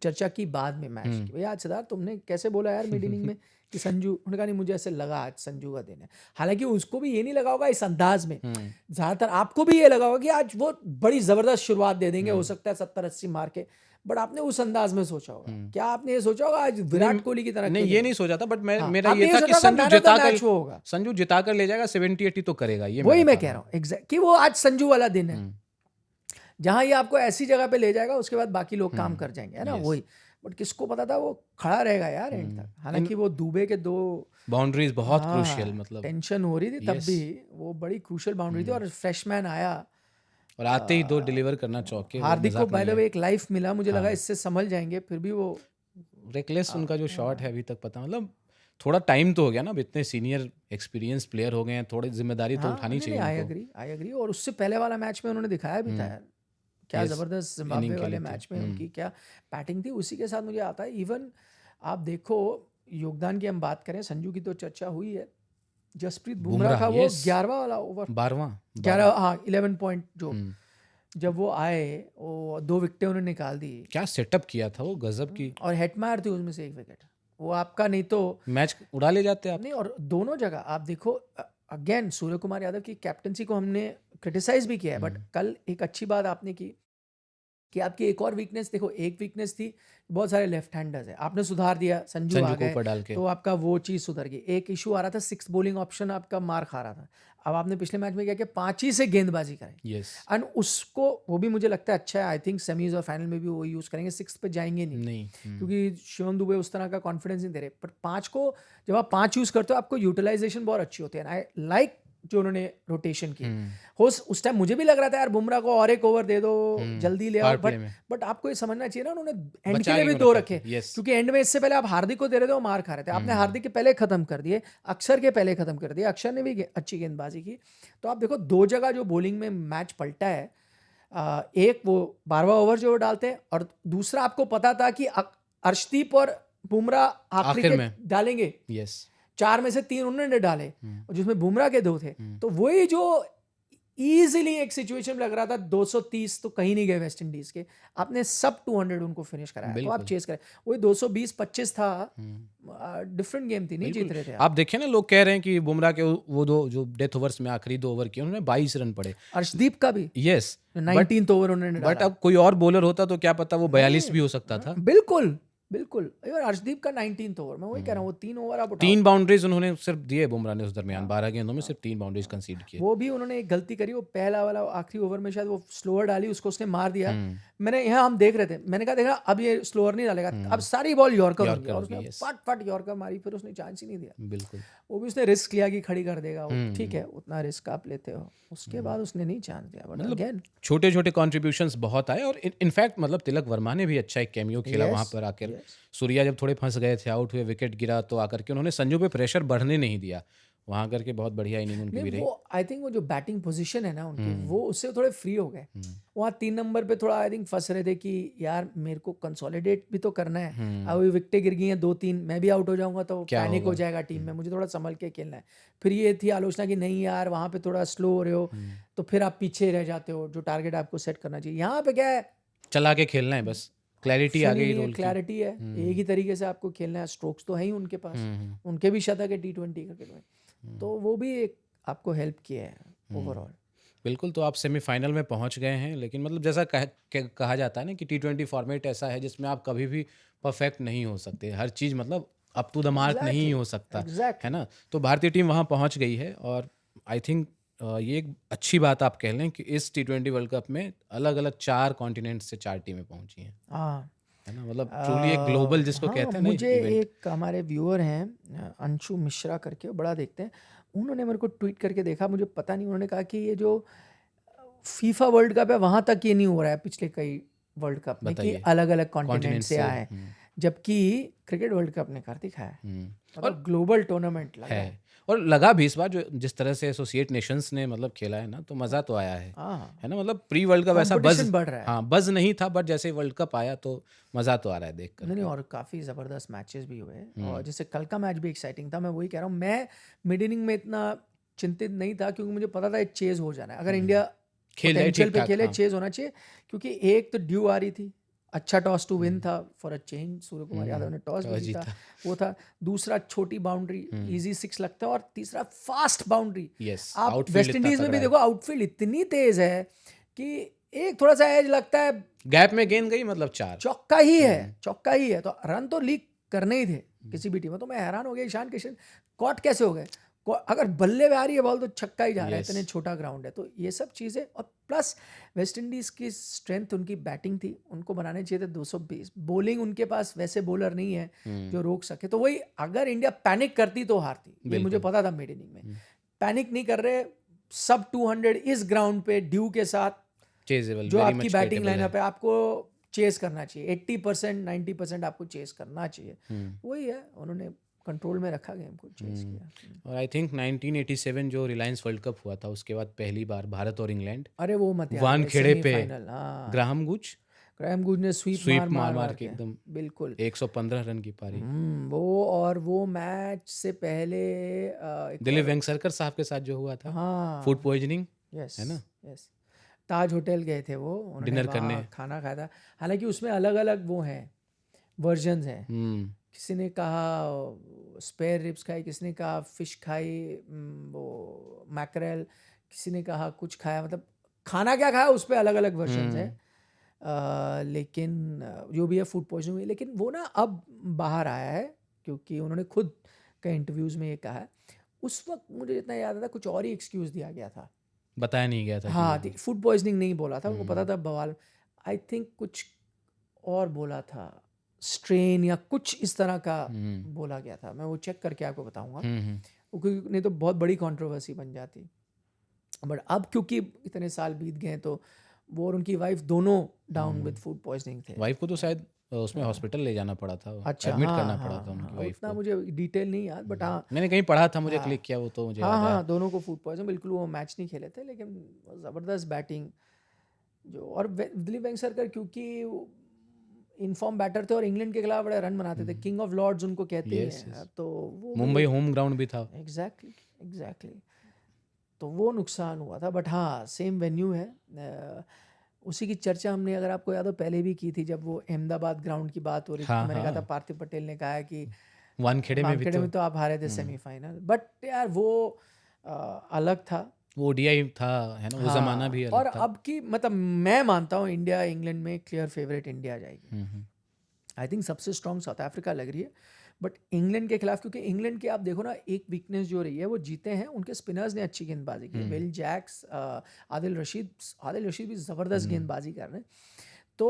चर्चा की बाद में मैच की। भैया आज सिद्धार्थ तुमने कैसे बोला यार मिड इनिंग में कि संजू, उन्होंने कहा नहीं मुझे ऐसे लगा आज संजू का दिन है। हालांकि उसको भी ये नहीं लगा होगा इस अंदाज में, ज़्यादातर आपको भी ये लगा होगा कि आज वो बड़ी ज़बरदस्त शुरुआत दे देंगे, हो सकता है 70-80 मार के, बट आपने उस अंदाज में सोचा होगा। क्या आपने ये सोचा होगा आज विराट कोहली की तरह नहीं, ये नहीं सोचा था, बट मेरा आपने ये ये था कि सोचा था संजू man of the जिता match वो होगा। संजू जिता कर ले जाएगा, 70-80 तो करेगा, ये वही मेरा मैं था। कह रहा हूँ एग्जैक्ट, कि वो आज संजू वाला दिन है जहां ये आपको ऐसी जगह पे ले जाएगा, उसके बाद बाकी लोग काम कर जाएंगे, है ना। Yes. वही, बट किसको पता था वो खड़ा रहेगा यार एंड तक। हालांकि वो दुबे के 2 बाउंड्रीज बहुत हाँ, क्रूशियल, मतलब टेंशन हो रही थी तब Yes. भी, वो बड़ी क्रूशियल बाउंड्री थी। और फ्रेशमैन आया, और आते ही 2 डिलीवर करना चौके, वो हार्दिक को मजाक बाय द नहीं वे है। एक लाइफ मिला, मुझे लगा इससे संभल जाएंगे, फिर भी वो रेकलेस उनका जो शॉट है अभी तक, पता मतलब थोड़ा टाइम तो हो गया ना, अब इतने सीनियर एक्सपीरियंस प्लेयर हो गए हैं, थोड़ी जिम्मेदारी तो उठानी चाहिए आई उनको। Agree I agree. और उससे पहले वाला मैच में उन्होंने दिखाया भी था यार, क्या Yes, जबरदस्त inning जिम्बाब्वे खेली वाले थी। मैच में उनकी क्या बैटिंग थी। उसी के साथ मुझे आता है, इवन आप देखो योगदान की हम बात करें, संजू की तो चर्चा हुई है, जसप्रीत बुमराह का वो yes. 11वां वाला ओवर, 12वां 11 हाँ 11 पॉइंट जो जब वो आए, वो 2 विकेटें उन्होंने निकाल दी, क्या सेटअप किया था वो, गजब की। और हेटमायर थी उसमें से 1 विकेट, वो आपका नहीं तो मैच उड़ा ले जाते आप। नहीं। और दोनों जगह आप देखो, अगेन सूर्य कुमार यादव की कैप्टनसी को हमने क्रिटिसाइज भी किया है, बट कल एक अच्छी बात आपने की कि आपकी एक और वीकनेस देखो, एक वीकनेस थी बहुत सारे लेफ्ट हैंडर्स है, आपने सुधार दिया, संजू आ को गए ऊपर डाल के। तो आपका वो चीज़ सुधर गई। एक इशू आ रहा था 6 बॉलिंग ऑप्शन आपका मार खा रहा था, अब आपने पिछले मैच में क्या किया, 5 ही से गेंदबाजी करें यस। एंड उसको, वो भी मुझे लगता है अच्छा है। आई थिंक सेमीज और फाइनल में भी वो यूज़ करेंगे, 6 पे जाएंगे नहीं। क्योंकि शिवम दुबे उस तरह का कॉन्फिडेंस नहीं दे रहे, बट 5 को जब आप 5 यूज़ करते हो आपको यूटिलाइजेशन बहुत अच्छी होती है। आई लाइक जो उन्होंने रोटेशन की हो, उस टाइम मुझे भी लग रहा था यार बुमराह को और एक ओवर दे दो, जल्दी ले आओ, बट आपको ये समझना चाहिए ना, उन्होंने एंड के लिए भी 2 रखे, क्योंकि एंड में इससे पहले आप हार्दिक को दे रहे थे, वो मार खा रहे थे, आपने हार्दिक के पहले खत्म कर दिए, अक्षर के पहले खत्म कर दिए, अक्षर ने भी अच्छी गेंदबाजी की। तो आप देखो 2 जगह जो बॉलिंग में मैच पलटा है, एक वो 12वां ओवर जो डालते हैं, और दूसरा आपको पता था कि अर्शदीप और बुमराह आखिरी में डालेंगे, 4 में से 3 उन्होंने डाले, और जिसमें बुमराह के 2 थे, तो वही जो इजीली एक सिचुएशन लग रहा था 230 तो कहीं नहीं गए वेस्ट इंडीज के, आपने सब 200 उनको फिनिश कराया, तो आप चेस करें, वही 220-25 था, डिफरेंट गेम थी, नहीं जीत रहे थे आप देखें ना, लोग कह रहे हैं कि बुमराह के वो 2 जो डेथ ओवर्स में आखिरी 2 ओवर किए, उन्होंने 22 रन पड़े, अर्शदीप का भी यस 19th ओवर उन्होंने डाला, बट अब कोई और बॉलर होता तो क्या पता वो 42 भी हो सकता था। बिल्कुल बिल्कुल। अर्शदीप का 19th ओवर, मैं वही कह रहा हूँ, वो 3 ओवर आप 3 बाउंड्रीज उन्होंने सिर्फ दिए बुमराह ने उस दरमियान, 12 गेंदों में सिर्फ 3 बाउंड्रीज कंसीड किए। वो भी उन्होंने एक गलती करी, वो पहला वाला आखिरी ओवर में शायद वो स्लोअर डाली, उसको उसने मार दिया। मैंने यहाँ हम देख रहे थे, मैंने कहा देखा अब ये स्लोअर नहीं डालेगा, अब सारी बॉल यॉर्कर होगी, और उसने फट यॉर्कर मारी, फिर उसने चांस ही नहीं दिया। बिल्कुल, वो भी उसने रिस्क लिया कि खड़ी कर देगा, ठीक है उतना रिस्क आप लेते हो, उसके बाद उसने नहीं चांस दिया। बट अगेन छोटे छोटे कॉन्ट्रीब्यूशंस बहुत आए, और इनफैक्ट मतलब तिलक वर्मा ने भी अच्छा एक कैमियो खेला वहां पर आकर। सूर्या जब थोड़े फंस गए थे, आउट हुए, विकेट गिरा, तो आकर के उन्होंने संजू पे प्रेशर बढ़ने नहीं दिया, वहां करके बहुत बढ़िया इनिंग उनकी भी रही। वो आई थिंक वो जो बैटिंग पोजीशन है ना उनकी, वो उससे थोड़े फ्री हो गए। वहाँ 3 नंबर पे थोड़ा आई थिंक फंस रहे थे कि यार मेरे को कंसोलिडेट भी तो करना है, अब विकेटें गिर गई हैं 2-3, मैं भी आउट हो जाऊंगा तो पैनिक हो जाएगा टीम में, मुझे थोड़ा संभल के खेलना है। फिर ये थी आलोचना कि नहीं यार वहाँ पे थोड़ा स्लो हो रहे हो, तो फिर आप पीछे रह जाते हो, जो टारगेट आपको सेट करना चाहिए। यहाँ पे क्या है, चला के खेलना है बस, क्लैरिटी आ गई, रोल क्लैरिटी है, एक ही तरीके से आपको खेलना है, स्ट्रोक्स तो है ही उनके पास, उनके भी शतक है T20 क्रिकेट में, तो वो भी एक आपको हेल्प किया है ओवरऑल। बिल्कुल। तो आप सेमीफाइनल में पहुंच गए हैं, लेकिन मतलब जैसा कहा जाता है ना कि T20 फॉर्मेट ऐसा है जिसमें आप कभी भी परफेक्ट नहीं हो सकते, हर चीज़ मतलब अप टू द मार्क नहीं हो सकता, है एग्जैक्टली ना। तो भारतीय टीम वहां पहुंच गई है, और आई थिंक ये एक अच्छी बात आप कह लें कि इस T20 वर्ल्ड कप में अलग अलग 4 कॉन्टिनेंट से 4 टीमें पहुंची हैं, हाँ है ना। मतलब ट्रूली एक ग्लोबल जिसको हाँ, कहते हैं ना मुझे इवेंट। एक हमारे व्यूअर हैं अंशु मिश्रा करके, वो बड़ा देखते हैं, उन्होंने मेरे को ट्वीट करके देखा, मुझे पता नहीं, उन्होंने कहा कि ये जो फीफा वर्ल्ड कप है वहाँ तक ये नहीं हो रहा है पिछले कई वर्ल्ड कप में कि बताइए। अलग अलग कॉन्टिनेंट कॉन्टिनेंट से से आए, जबकि क्रिकेट वर्ल्ड कप ने कर दिखाया है, और मतलब ग्लोबल टूर्नामेंट लगा है। है, और लगा भी इस बार जो जिस तरह से एसोसिएट नेशंस ने मतलब खेला है ना, तो मज़ा तो आया है हाँ, है ना। मतलब प्री वर्ल्ड कप ऐसा बज़, कंपटीशन बढ़ रहा है। हाँ बज़ नहीं था, बट जैसे वर्ल्ड कप आया तो मज़ा तो आ रहा है देख कर। नहीं, और काफ़ी ज़बरदस्त मैचेस भी हुए, और जैसे कल का मैच भी एक्साइटिंग था। मैं वही कह रहा हूँ, मैं मिड इनिंग में इतना चिंतित नहीं था, क्योंकि मुझे पता था चेज हो जाना है। अगर इंडिया खेल जाए पोटेंशियल पे ठीक-ठाक, खेले, हाँ। चेज होना चाहिए, क्योंकि एक तो ड्यू आ रही थी, अच्छा टॉस टू विन था for a change, Surya Kumar Yadav ने टॉस भी जीता, वो था। दूसरा छोटी बाउंड्री, इजी 6 लगता है, और तीसरा फास्ट बाउंड्री। यस, आप आउटफील्ड वेस्ट इतना इंडीज में तगड़ा भी है। देखो, आउटफील्ड इतनी तेज है कि एक थोड़ा सा एज लगता है, गैप में गेंद गई मतलब 4। चौका ही है, चौका ही है, तो रन तो लीक करने ही थे किसी भी टीम में। तो मैं हैरान हो गया, ईशान किशन कॉट कैसे हो गए, अगर बल्ले पे आ रही है बॉल तो छक्का ही जा रहा है, Yes. इतने छोटा ग्राउंड है। तो ये सब चीज़ें, और प्लस वेस्ट इंडीज़ की स्ट्रेंथ उनकी बैटिंग थी, उनको बनाने चाहिए थे 220। बॉलिंग उनके पास वैसे बॉलर नहीं है जो रोक सके, तो वही अगर इंडिया पैनिक करती तो हारती, ये मुझे पता था मिड इनिंग में। पैनिक नहीं कर रहे, सब 200 इस ग्राउंड पे ड्यू के साथ, चेजेबल, जो वेरी आपकी मच बैटिंग कैपेबल लाइनअप है। है, आपको चेस करना चाहिए, 80% 90% आपको चेस करना चाहिए। वही है, उन्होंने कंट्रोल में रखा, गेम को चेस किया। और आई थिंक 1987 जो रिलायंस वर्ल्ड कप हुआ था, उसके बाद पहली बार भारत और इंग्लैंड अरे वो मत याद वानखेड़े खेड़े पे सेमीफाइनल, हाँ, ग्राहम गुज ग्राहम गुज ने स्वीप स्वीप मार मार मार मार के के एकदम बिल्कुल। 115 रन की पारी। वो, और वो मैच से पहले एक दिलीप और, वेंगसरकर साहब के साथ जो हुआ था, हाँ, फूड पॉइजनिंग, यस है ना, यस, ताज होटल गए थे वो, उन्होंने डिनर वहाँ करने। खाना खाया था। हालांकि उसमें अलग अलग वो हैं, वर्जन्स हैं। किसी ने कहा स्पेयर रिब्स खाई, किसी ने कहा फिश खाई, वो मैकरेल, किसी ने कहा कुछ खाया, मतलब खाना क्या खाया उस पर अलग अलग वर्जन्स हैं। लेकिन जो भी है फूड पॉइजनिंग हुई, लेकिन वो ना अब बाहर आया है, क्योंकि उन्होंने खुद कई इंटरव्यूज़ में ये कहा है। उस वक्त मुझे जितना याद आता, कुछ और ही एक्सक्यूज़ दिया गया था, बताया नहीं गया था। हाँ, फूड पॉइजनिंग नहीं बोला था, उनको पता था बवाल। आई थिंक कुछ और बोला था, स्ट्रेन या कुछ इस तरह का बोला गया था। मैं वो चेक करके आपको बताऊंगा, क्योंकि नहीं तो बहुत बड़ी कंट्रोवर्सी बन जाती। बट अब क्योंकि इतने साल बीत गए, तो वो और उनकी वाइफ दोनों डाउन विद फूड पॉइजनिंग थे। वाइफ को तो शायद उसमें हॉस्पिटल ले जाना पड़ा था, अच्छा, एडमिट हाँ करना हाँ पड़ा था उनकी हाँ, वाइफ उतना को। मुझे डिटेल नहीं याद, बट हाँ, मैंने कहीं पढ़ा था, मुझे हाँ, क्लिक किया वो, तो मुझे हाँ याद हाँ, आया। दोनों को फूड पॉइजन, बिल्कुल वो मैच नहीं खेले थे, लेकिन ज़बरदस्त बैटिंग जो, और दिलीप वेंगसरकर क्योंकि इनफॉर्म बैटर थे और इंग्लैंड के खिलाफ बड़े रन बनाते थे, किंग ऑफ लॉर्ड्स उनको कहते हैं, तो वो मुंबई होम ग्राउंड भी था। एग्जैक्टली, तो वो नुकसान हुआ था। बट हाँ, सेम वेन्यू है। उसी की चर्चा हमने, अगर आपको याद हो, पहले भी की थी, जब वो अहमदाबाद ग्राउंड की बात हो रही थी, तो मैंने कहा था, पार्थिव पटेल ने कहा है कि वानखेड़े में तो आप हारे थे सेमीफाइनल, बट यार वो अलग था, वो ओडीआई था, है ना, वो जमाना भी अलग और था। अब की, मतलब मैं मानता हूँ इंडिया इंग्लैंड में क्लियर फेवरेट इंडिया जाएगी। आई थिंक सबसे स्ट्रॉन्ग साउथ अफ्रीका लग रही है, बट इंग्लैंड के खिलाफ, क्योंकि इंग्लैंड के आप देखो ना, एक वीकनेस जो रही है, वो जीते हैं उनके स्पिनर्स ने अच्छी गेंदबाजी की, विल जैक्स, आदिल रशीद भी ज़बरदस्त गेंदबाजी कर रहे हैं, तो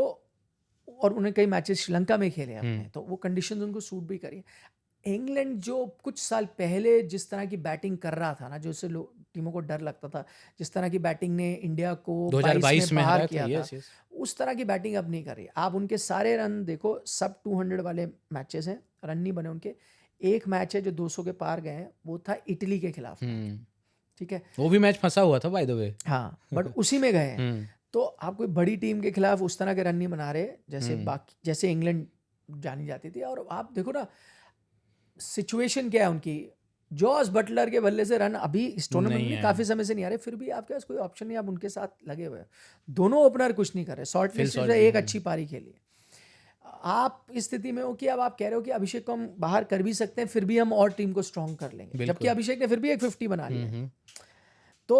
और उन्हें कई मैचेस श्रीलंका में खेले अपने, तो वो कंडीशंस उनको सूट भी करी। इंग्लैंड जो कुछ साल पहले जिस तरह की बैटिंग कर रहा था ना, जो उससे टीमों को डर लगता था, जिस तरह की बैटिंग ने इंडिया को 2022 में बाहर हराया किया था, उस तरह की बैटिंग अब नहीं कर रही। आप उनके सारे रन देखो, सब 200 वाले मैचेस हैं, रन नहीं बने उनके। एक मैच है जो 200 के पार गए हैं, वो था इटली के खिलाफ, ठीक है, वो भी मैच फंसा हुआ था बाय द वे, हाँ, बट उसी में गए हैं। तो आप कोई बड़ी टीम के खिलाफ उस तरह के रन नहीं बना रहे, जैसे इंग्लैंड जानी जाती थी। और आप देखो ना, सिचुएशन क्या है उनकी, जॉस बटलर के बल्ले से रन अभी इस टूर्नामेंट में काफी समय से नहीं आ रहे, फिर भी आपके पास कोई ऑप्शन नहीं, आप उनके साथ लगे हुए। दोनों ओपनर कुछ नहीं कर रहे, शॉर्ट लिस्ट से एक अच्छी पारी खेली। आप इस स्थिति में हो कि अब आप कह रहे हो कि अभिषेक को हम बाहर कर भी सकते हैं, फिर भी हम और टीम को स्ट्रॉन्ग कर लेंगे, जबकि अभिषेक ने फिर भी एक 50 बना लिया। तो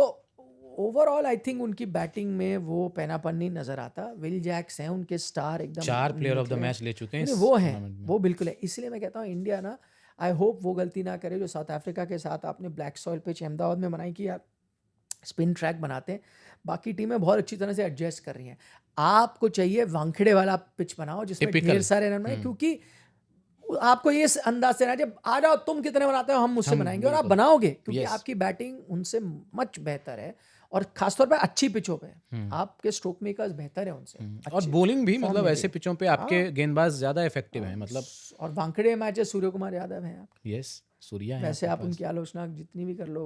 ओवरऑल आई थिंक उनकी बैटिंग में वो पैनापन नहीं नजर आता। विल जैक्स हैं उनके स्टार एकदम 4 प्लेयर ऑफ द निकले। मैच ले चुके हैं नहीं, इस वो हैं, टूर्नामेंट में। वो बिल्कुल है। इसलिए मैं कहता हूँ इंडिया ना, आई होप वो गलती ना करे जो साउथ अफ्रीका के साथ आपने ब्लैक सॉइल पिच अहमदाबाद में बनाई कि यार स्पिन ट्रैक बनाते हैं, बाकी टीमें बहुत अच्छी तरह से एडजस्ट कर रही हैं। आपको चाहिए वानखेड़े वाला पिच बनाओ जिसमें Typical। ढेर सारे रन बने, क्योंकि आपको ये अंदाज से ना जब आ जाओ तुम कितने बनाते हो हम मुझसे हम बनाएंगे, और आप बिल्कुल। बनाओगे क्योंकि Yes। आपकी बैटिंग उनसे मच बेहतर है, और खासतौर पे अच्छी पिचों पे आपके स्ट्रोक मेकर्स बेहतर है उनसे। और अच्छे बॉलिंग भी form मतलब में ऐसे भी। पिचों पे आपके गेंदबाज ज्यादा इफेक्टिव हैं मतलब। और वानखेड़े मैचेस सूर्य कुमार यादव हैं आपके। यस, सूर्या है वैसे आपके आप पास। उनकी आलोचना जितनी भी कर लो,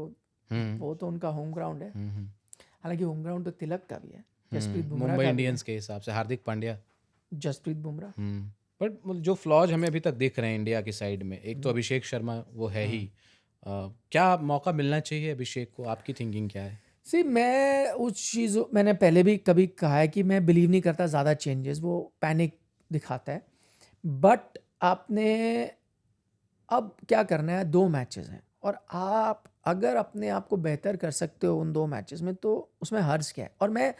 हम्म, वो तो उनका होम ग्राउंड है। हालांकि होम ग्राउंड तो तिलक का भी है, जसप्रीत बुमराह मुंबई का भी इंडियंस के हिसाब से हार्दिक पांड्या। है, जसप्रीत बुमराह। बट जो फ्लॉज हमें अभी तक दिख रहे हैं इंडिया की साइड में, एक तो अभिषेक शर्मा वो है ही। क्या मौका मिलना चाहिए अभिषेक को? आपकी थिंकिंग क्या है? सी मैं उस चीज़, मैंने पहले भी कभी कहा है कि मैं बिलीव नहीं करता ज़्यादा चेंजेस, वो पैनिक दिखाता है। बट आपने अब क्या करना है, 2 मैचेस हैं और आप अगर अपने आप को बेहतर कर सकते हो उन 2 मैचेस में तो उसमें हर्ज क्या है। और मैं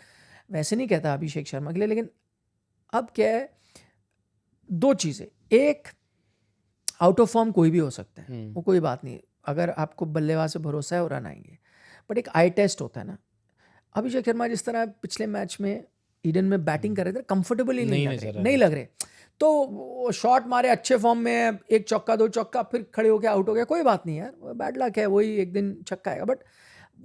वैसे नहीं कहता अभिषेक शर्मा के लिए, लेकिन अब क्या है, 2 चीज़ें। एक, आउट ऑफ फॉर्म कोई भी हो सकता है, वो कोई बात नहीं, अगर आपको बल्लेबाज से भरोसा है और रन आएंगे। बट एक आई टेस्ट होता है ना। अभिषेक शर्मा जिस तरह पिछले मैच में ईडन में बैटिंग कर रहे थे, कंफर्टेबल ही नहीं लग रहे, तो शॉट मारे, अच्छे फॉर्म में, 1 चौका 2 चौका, फिर खड़े होकर आउट हो गया, कोई बात नहीं यार, बैड लक है, वही एक दिन छक्का आएगा। बट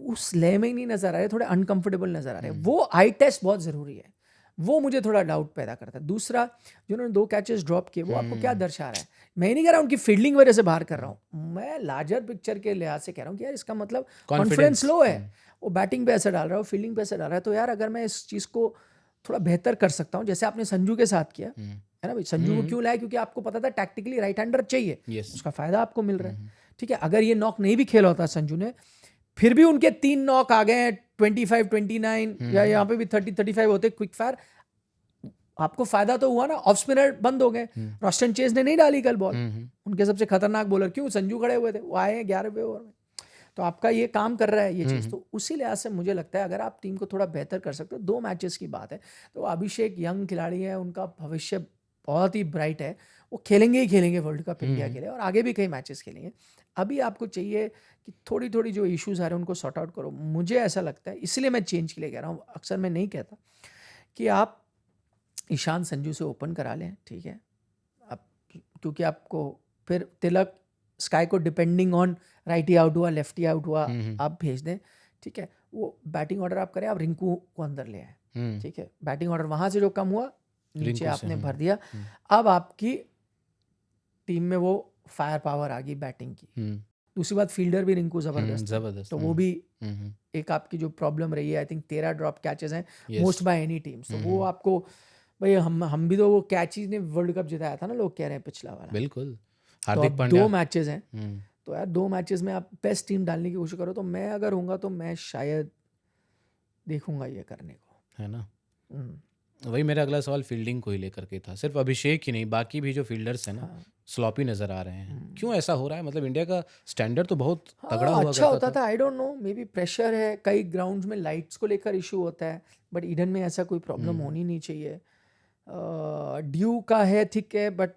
उस लय में ही नहीं नजर आ रहे, थोड़े अनकंफर्टेबल नजर आ रहे हैं। वो आई टेस्ट बहुत जरूरी है, वो मुझे थोड़ा डाउट पैदा करता है। दूसरा, जिन्होंने 2 कैचेस ड्रॉप किए, वो आपको क्या दर्शा रहा है? मैं नहीं कह रहा हूँ उनकी फील्डिंग वजह से बाहर कर रहा हूँ, मैं लार्जर पिक्चर के लिहाज से कह रहा हूँ कि यार इसका मतलब कॉन्फिडेंस लो है। वो बैटिंग पे असर डाल रहा है, वो फील्डिंग पे असर डाल रहा है। तो यार अगर मैं इस चीज़ को थोड़ा बेहतर कर सकता हूँ, जैसे आपने संजू के साथ किया है ना भाई, संजू को क्यों लाया? क्योंकि आपको पता था टैक्टिकली राइट हैंडर चाहिए, Yes। उसका फायदा आपको मिल रहा है। ठीक है, अगर ये नॉक नहीं भी खेला होता संजू ने, फिर भी उनके 3 नॉक आ गए हैं, 25 29 या यहाँ पे भी 30 35 होते क्विक फायर, आपको फायदा तो हुआ ना। ऑफ स्पिनर बंद हो गए, रॉस्टन चेज ने नहीं डाली कल बॉल, उनके सबसे खतरनाक बॉलर क्यों संजू खड़े हुए थे, वो आए हैं 11वें ओवर में। तो आपका ये काम कर रहा है ये चीज़। तो उसी लिहाज से मुझे लगता है अगर आप टीम को थोड़ा बेहतर कर सकते हो, 2 मैचेस की बात है, तो अभिषेक यंग खिलाड़ी है, उनका भविष्य बहुत ही ब्राइट है, वो खेलेंगे ही खेलेंगे वर्ल्ड कप इंडिया के लिए, और आगे भी कई मैचेस खेलेंगे। अभी आपको चाहिए कि थोड़ी थोड़ी जो इश्यूज आ रहे हैं उनको सॉर्ट आउट करो, मुझे ऐसा लगता है। इसलिए मैं चेंज के लिए कह रहा हूँ, अक्सर मैं नहीं कहता कि आप ईशान संजू से ओपन करा लें, ठीक है, अब क्योंकि आपको फिर तिलक स्काई को depending on right he out हुआ, लेफ्ट ही आउट हुआ, आप भेज दें, ठीक है। वो बैटिंग ऑर्डर आप करें, आप रिंकू को अंदर ले आए, ठीक है, बैटिंग ऑर्डर वहाँ से जो कम हुआ नीचे आपने भर दिया। अब आपकी टीम में वो फायर पावर आ गई बैटिंग की। दूसरी बात, फील्डर भी रिंकू जबरदस्त, तो वो भी एक आपकी जो प्रॉब्लम रही है। आई थिंक 13 ड्रॉप कैचेस हैं, मोस्ट बाय एनी टीम। तो वो आपको भाई, हम भी तो वो कैच ही ने वर्ल्ड कप जिताया था ना, लोग कह रहे हैं पिछला वाला। बिल्कुल, तो हार्दिक अब पांड्या 2 मैचेस हैं, तो यार 2 मैचेस में आप बेस्ट टीम डालने की कोशिश करो। तो मैं अगर होऊंगा तो मैं शायद देखूंगा ये करने को, है ना। वही मेरा अगला सवाल फील्डिंग को ही लेकर के था। सिर्फ अभिषेक ही नहीं, बाकी भी जो फील्डर्स हैं ना, स्लॉपी नजर आ रहे हैं। क्यों ऐसा हो रहा है? मतलब इंडिया का स्टैंडर्ड तो बहुत तगड़ा हुआ अच्छा होता था। I don't know, may be pressure है, कई ग्राउंड्स में लाइट्स को लेकर इशू होता है, बट ईडन में ऐसा कोई प्रॉब्लम होनी नहीं चाहिए। ड्यू का है, ठीक है, बट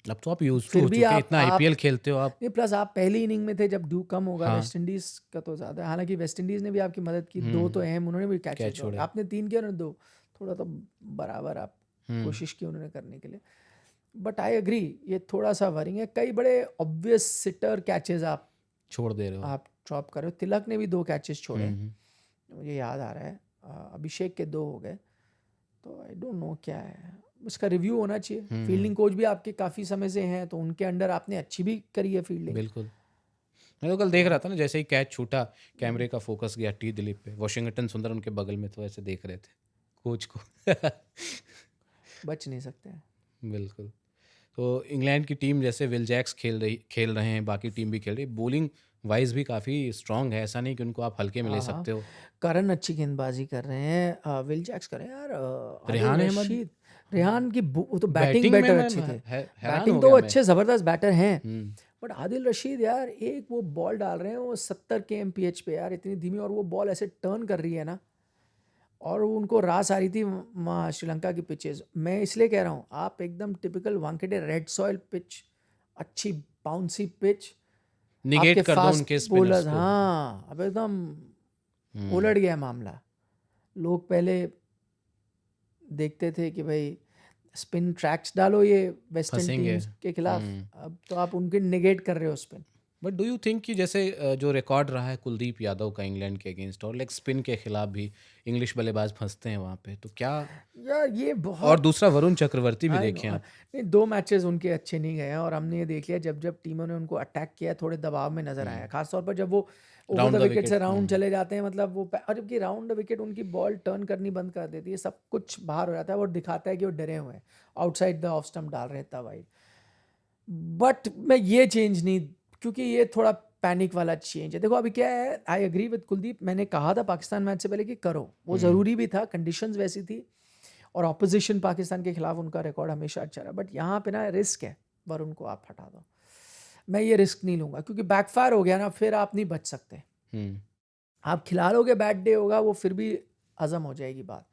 अब तो आप यूज फिर हो भी चुके हैं, आप- इतना आप- आईपीएल खेलते हो आप। नहीं, प्लस आप पहली इनिंग में थे जब ड्यू कम होगा। हाँ। वेस्ट इंडीज का तो ज्यादा है, हालांकि वेस्ट इंडीज ने भी आपकी मदद की, 2 तो अहम, उन्होंने भी कैच कैच छोड़े, छोड़े। आपने 3 किया, उन्होंने 2, थोड़ा तो बराबर आप कोशिश की उन्होंने करने के लिए। बट आई एग्री, ये थोड़ा सा वरिंग है। कई बड़े ऑब्वियस सिटर कैचेस आप छोड़ दे रहे हो। आप ड्रॉप कर रहे हो। तिलक ने भी 2 कैचेस छोड़े, मुझे याद आ रहा है, अभिषेक के 2 हो गए। तो आई डोंट नो क्या है, उसका रिव्यू होना चाहिए। फील्डिंग कोच भी आपके काफ़ी समय से हैं, तो उनके अंडर आपने अच्छी भी करी है फील्डिंग। बिल्कुल, मैं तो कल देख रहा था ना, जैसे ही कैच छूटा, कैमरे का फोकस गया टी दिलीप पे, वॉशिंगटन सुंदर उनके बगल में, तो ऐसे देख रहे थे कोच को। बच नहीं सकते हैं। बिल्कुल। तो इंग्लैंड की टीम जैसे विल जैक्स खेल रहे हैं, बाकी टीम भी खेल रही है, बॉलिंग वाइज भी काफ़ी स्ट्रांग है, ऐसा नहीं कि उनको आप हल्के में ले सकते हो। करन अच्छी गेंदबाजी कर रहे हैं, विल जैक्स कर रहे हैं यार। रेहान आदिल अहमद, रेहान की वो तो बैटिंग में बेटर मैं अच्छी थे, हैरान हो बैटिंग तो गया वो मैं। अच्छे ज़बरदस्त बैटर हैं, बट आदिल रशीद यार एक वो बॉल डाल रहे हैं वो 70 kmph पे यार, इतनी धीमी, और वो बॉल ऐसे टर्न कर रही है ना, और वो उनको रास आ रही थी वहाँ श्रीलंका की पिचेस। मैं इसलिए कह रहा हूँ आप एकदम typical Wankhede red soil pitch, अच्छी बाउंसी पिच, निगेट आपके कर दो फास्ट उनके स्पिनर्स बॉलर्स, को। हाँ अब एकदम उलट गया मामला। लोग पहले देखते थे कि भाई स्पिन ट्रैक्स डालो ये वेस्टर्न फंसेंगे। टीम्स के खिलाफ, अब तो आप उनके नेगेट कर रहे हो spin. But do you think कि जैसे जो रिकॉर्ड रहा है कुलदीप यादव का इंग्लैंड के अगेंस्ट, और लाइक स्पिन के खिलाफ भी इंग्लिश बल्लेबाज फंसते हैं वहाँ पे, तो क्या, यार ये और बहुत दूसरा वरुण चक्रवर्ती भी I देखे know, आप। नहीं 2 मैचेस उनके अच्छे नहीं गए हैं, और हमने ये देख लिया जब जब टीमों ने उनको अटैक किया थोड़े दबाव में नजर आया, खासतौर पर जब वो over round the the wicket से विकेट। राउंड चले जाते हैं, मतलब वो और जबकि राउंड द विकेट उनकी बॉल टर्न करनी बंद कर देती है, सब कुछ बाहर हो जाता है, वो दिखाता है कि वो डरे हुए हैं, आउटसाइड द ऑफ स्टंप डाल रहे हैं इतना वाइड। बट मैं ये चेंज नहीं, क्योंकि ये थोड़ा पैनिक वाला चेंज है। देखो अभी क्या है, आई एग्री विद कुलदीप, मैंने कहा था पाकिस्तान मैच से पहले कि करो, वो ज़रूरी भी था, कंडीशंस वैसी थी, और ऑपोजिशन पाकिस्तान के खिलाफ उनका रिकॉर्ड हमेशा अच्छा रहा। बट यहाँ पे ना रिस्क है, वरुण को आप हटा दो, मैं ये रिस्क नहीं लूँगा, क्योंकि बैकफायर हो गया ना फिर आप नहीं बच सकते। आप खिला लोगे, बैड डे होगा, वो फिर भी हजम हो जाएगी बात,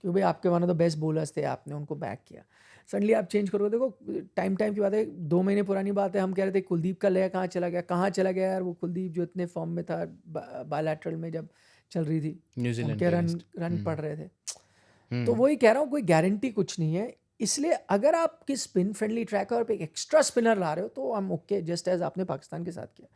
क्योंकि भाई आपके one of the best bowlers थे, आपने उनको बैक किया, सडनली आप चेंज करोगे। देखो टाइम की बात है, 2 महीने पुरानी बात है, हम कह रहे थे कुलदीप का लय कहाँ चला गया यार, वो कुलदीप जो इतने फॉर्म में था बायलैटरल में जब चल रही थी, न्यूजीलैंड उनके के रन against। पड़ रहे थे। तो वही कह रहा हूँ, कोई गारंटी कुछ नहीं है, इसलिए अगर आपकी स्पिन फ्रेंडली ट्रैक और एक एक्स्ट्रा स्पिनर ला रहे हो तो हम ओके, जस्ट एज आपने पाकिस्तान के साथ किया।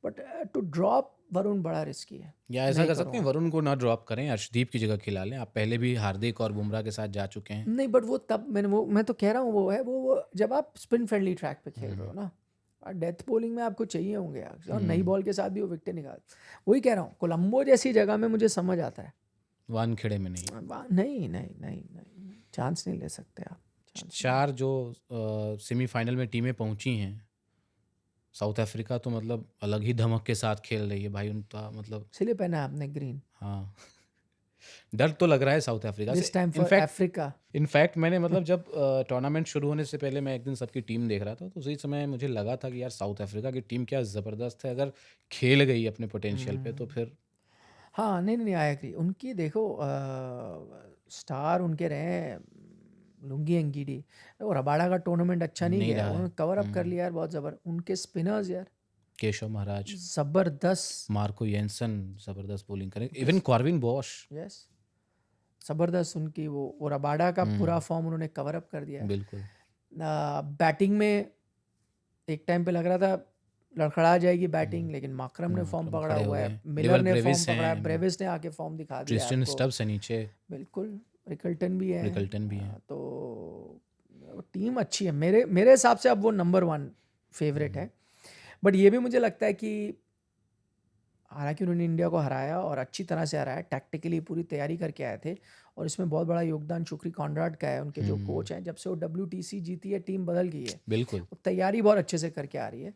बट टू ड्रॉप वरुण बड़ा रिस्की है। या ऐसा कर सकते हैं, वरुण को ना ड्रॉप करें, अर्शदीप की जगह खिला लें। आप पहले भी हार्दिक और बुमराह के साथ जा चुके हैं। नहीं बट वो तब मैं तो कह रहा हूँ वो जब आप स्पिन फ्रेंडली ट्रैक पे खेल रहे हो ना, और डेथ बॉलिंग में आपको चाहिए होंगे यार, और नई बॉल के साथ भी वो विकेट निकाल, वही कह रहा हूँ, कोलंबो जैसी जगह में मुझे समझ आता है, वानखेड़े में नहीं। नहीं चांस नहीं ले सकते आप। 4 जो सेमीफाइनल में टीमें पहुंची हैं, साउथ अफ्रीका तो मतलब अलग ही धमक के साथ खेल रही है भाई, उनका मतलब। इसलिए पहना आपने ग्रीन, हाँ डर तो लग रहा है साउथ अफ्रीका दिस से। Time for Africa. इनफैक्ट मैंने मतलब जब टूर्नामेंट शुरू होने से पहले मैं एक दिन सबकी टीम देख रहा था, तो उसी समय मुझे लगा था कि यार साउथ अफ्रीका की टीम क्या ज़बरदस्त है, अगर खेल गई अपने पोटेंशियल पे तो फिर। हाँ नहीं आई एग्री, उनकी देखो स्टार उनके रहे लुंगी एंगीडी, वो रबाड़ा का टूर्नामेंट अच्छा नहीं गया, उन्होंने कवर अप कर लिया यार, बहुत जबर। उनके स्पिनर्स यार केशव महाराज, जबरदस्त, मार्को येंसन जबरदस्त बॉलिंग करें, इवन कॉर्विन बॉश, यस जबरदस्त। उनकी वो रबाड़ा का पूरा फॉर्म उन्होंने कवर अप कर दिया है। बिल्कुल। बैटिंग में एक टाइम पे लग रहा था लड़खड़ा जाएगी बैटिंग, लेकिन माकरम ने फॉर्म पकड़ा हुआ है, मिलर ने फॉर्म पकड़ा है, ब्रेविस ने आके फॉर्म दिखा दिया ट्रिस्टन आपको। स्टब्स है नीचे, बिल्कुल, रिकल्टन भी है, हाँ, तो टीम अच्छी है मेरे हिसाब से, अब वो नंबर 1 फेवरेट है। बट ये भी मुझे लगता है कि हालांकि उन्होंने इंडिया को हराया और अच्छी तरह से हराया, टैक्टिकली पूरी तैयारी करके आए थे, और इसमें बहुत बड़ा योगदान शुक्री कॉनराड का है, उनके जो कोच हैं, जब से वो WTC जीती है टीम बदल गई है, बिल्कुल तैयारी बहुत अच्छे से करके आ रही है।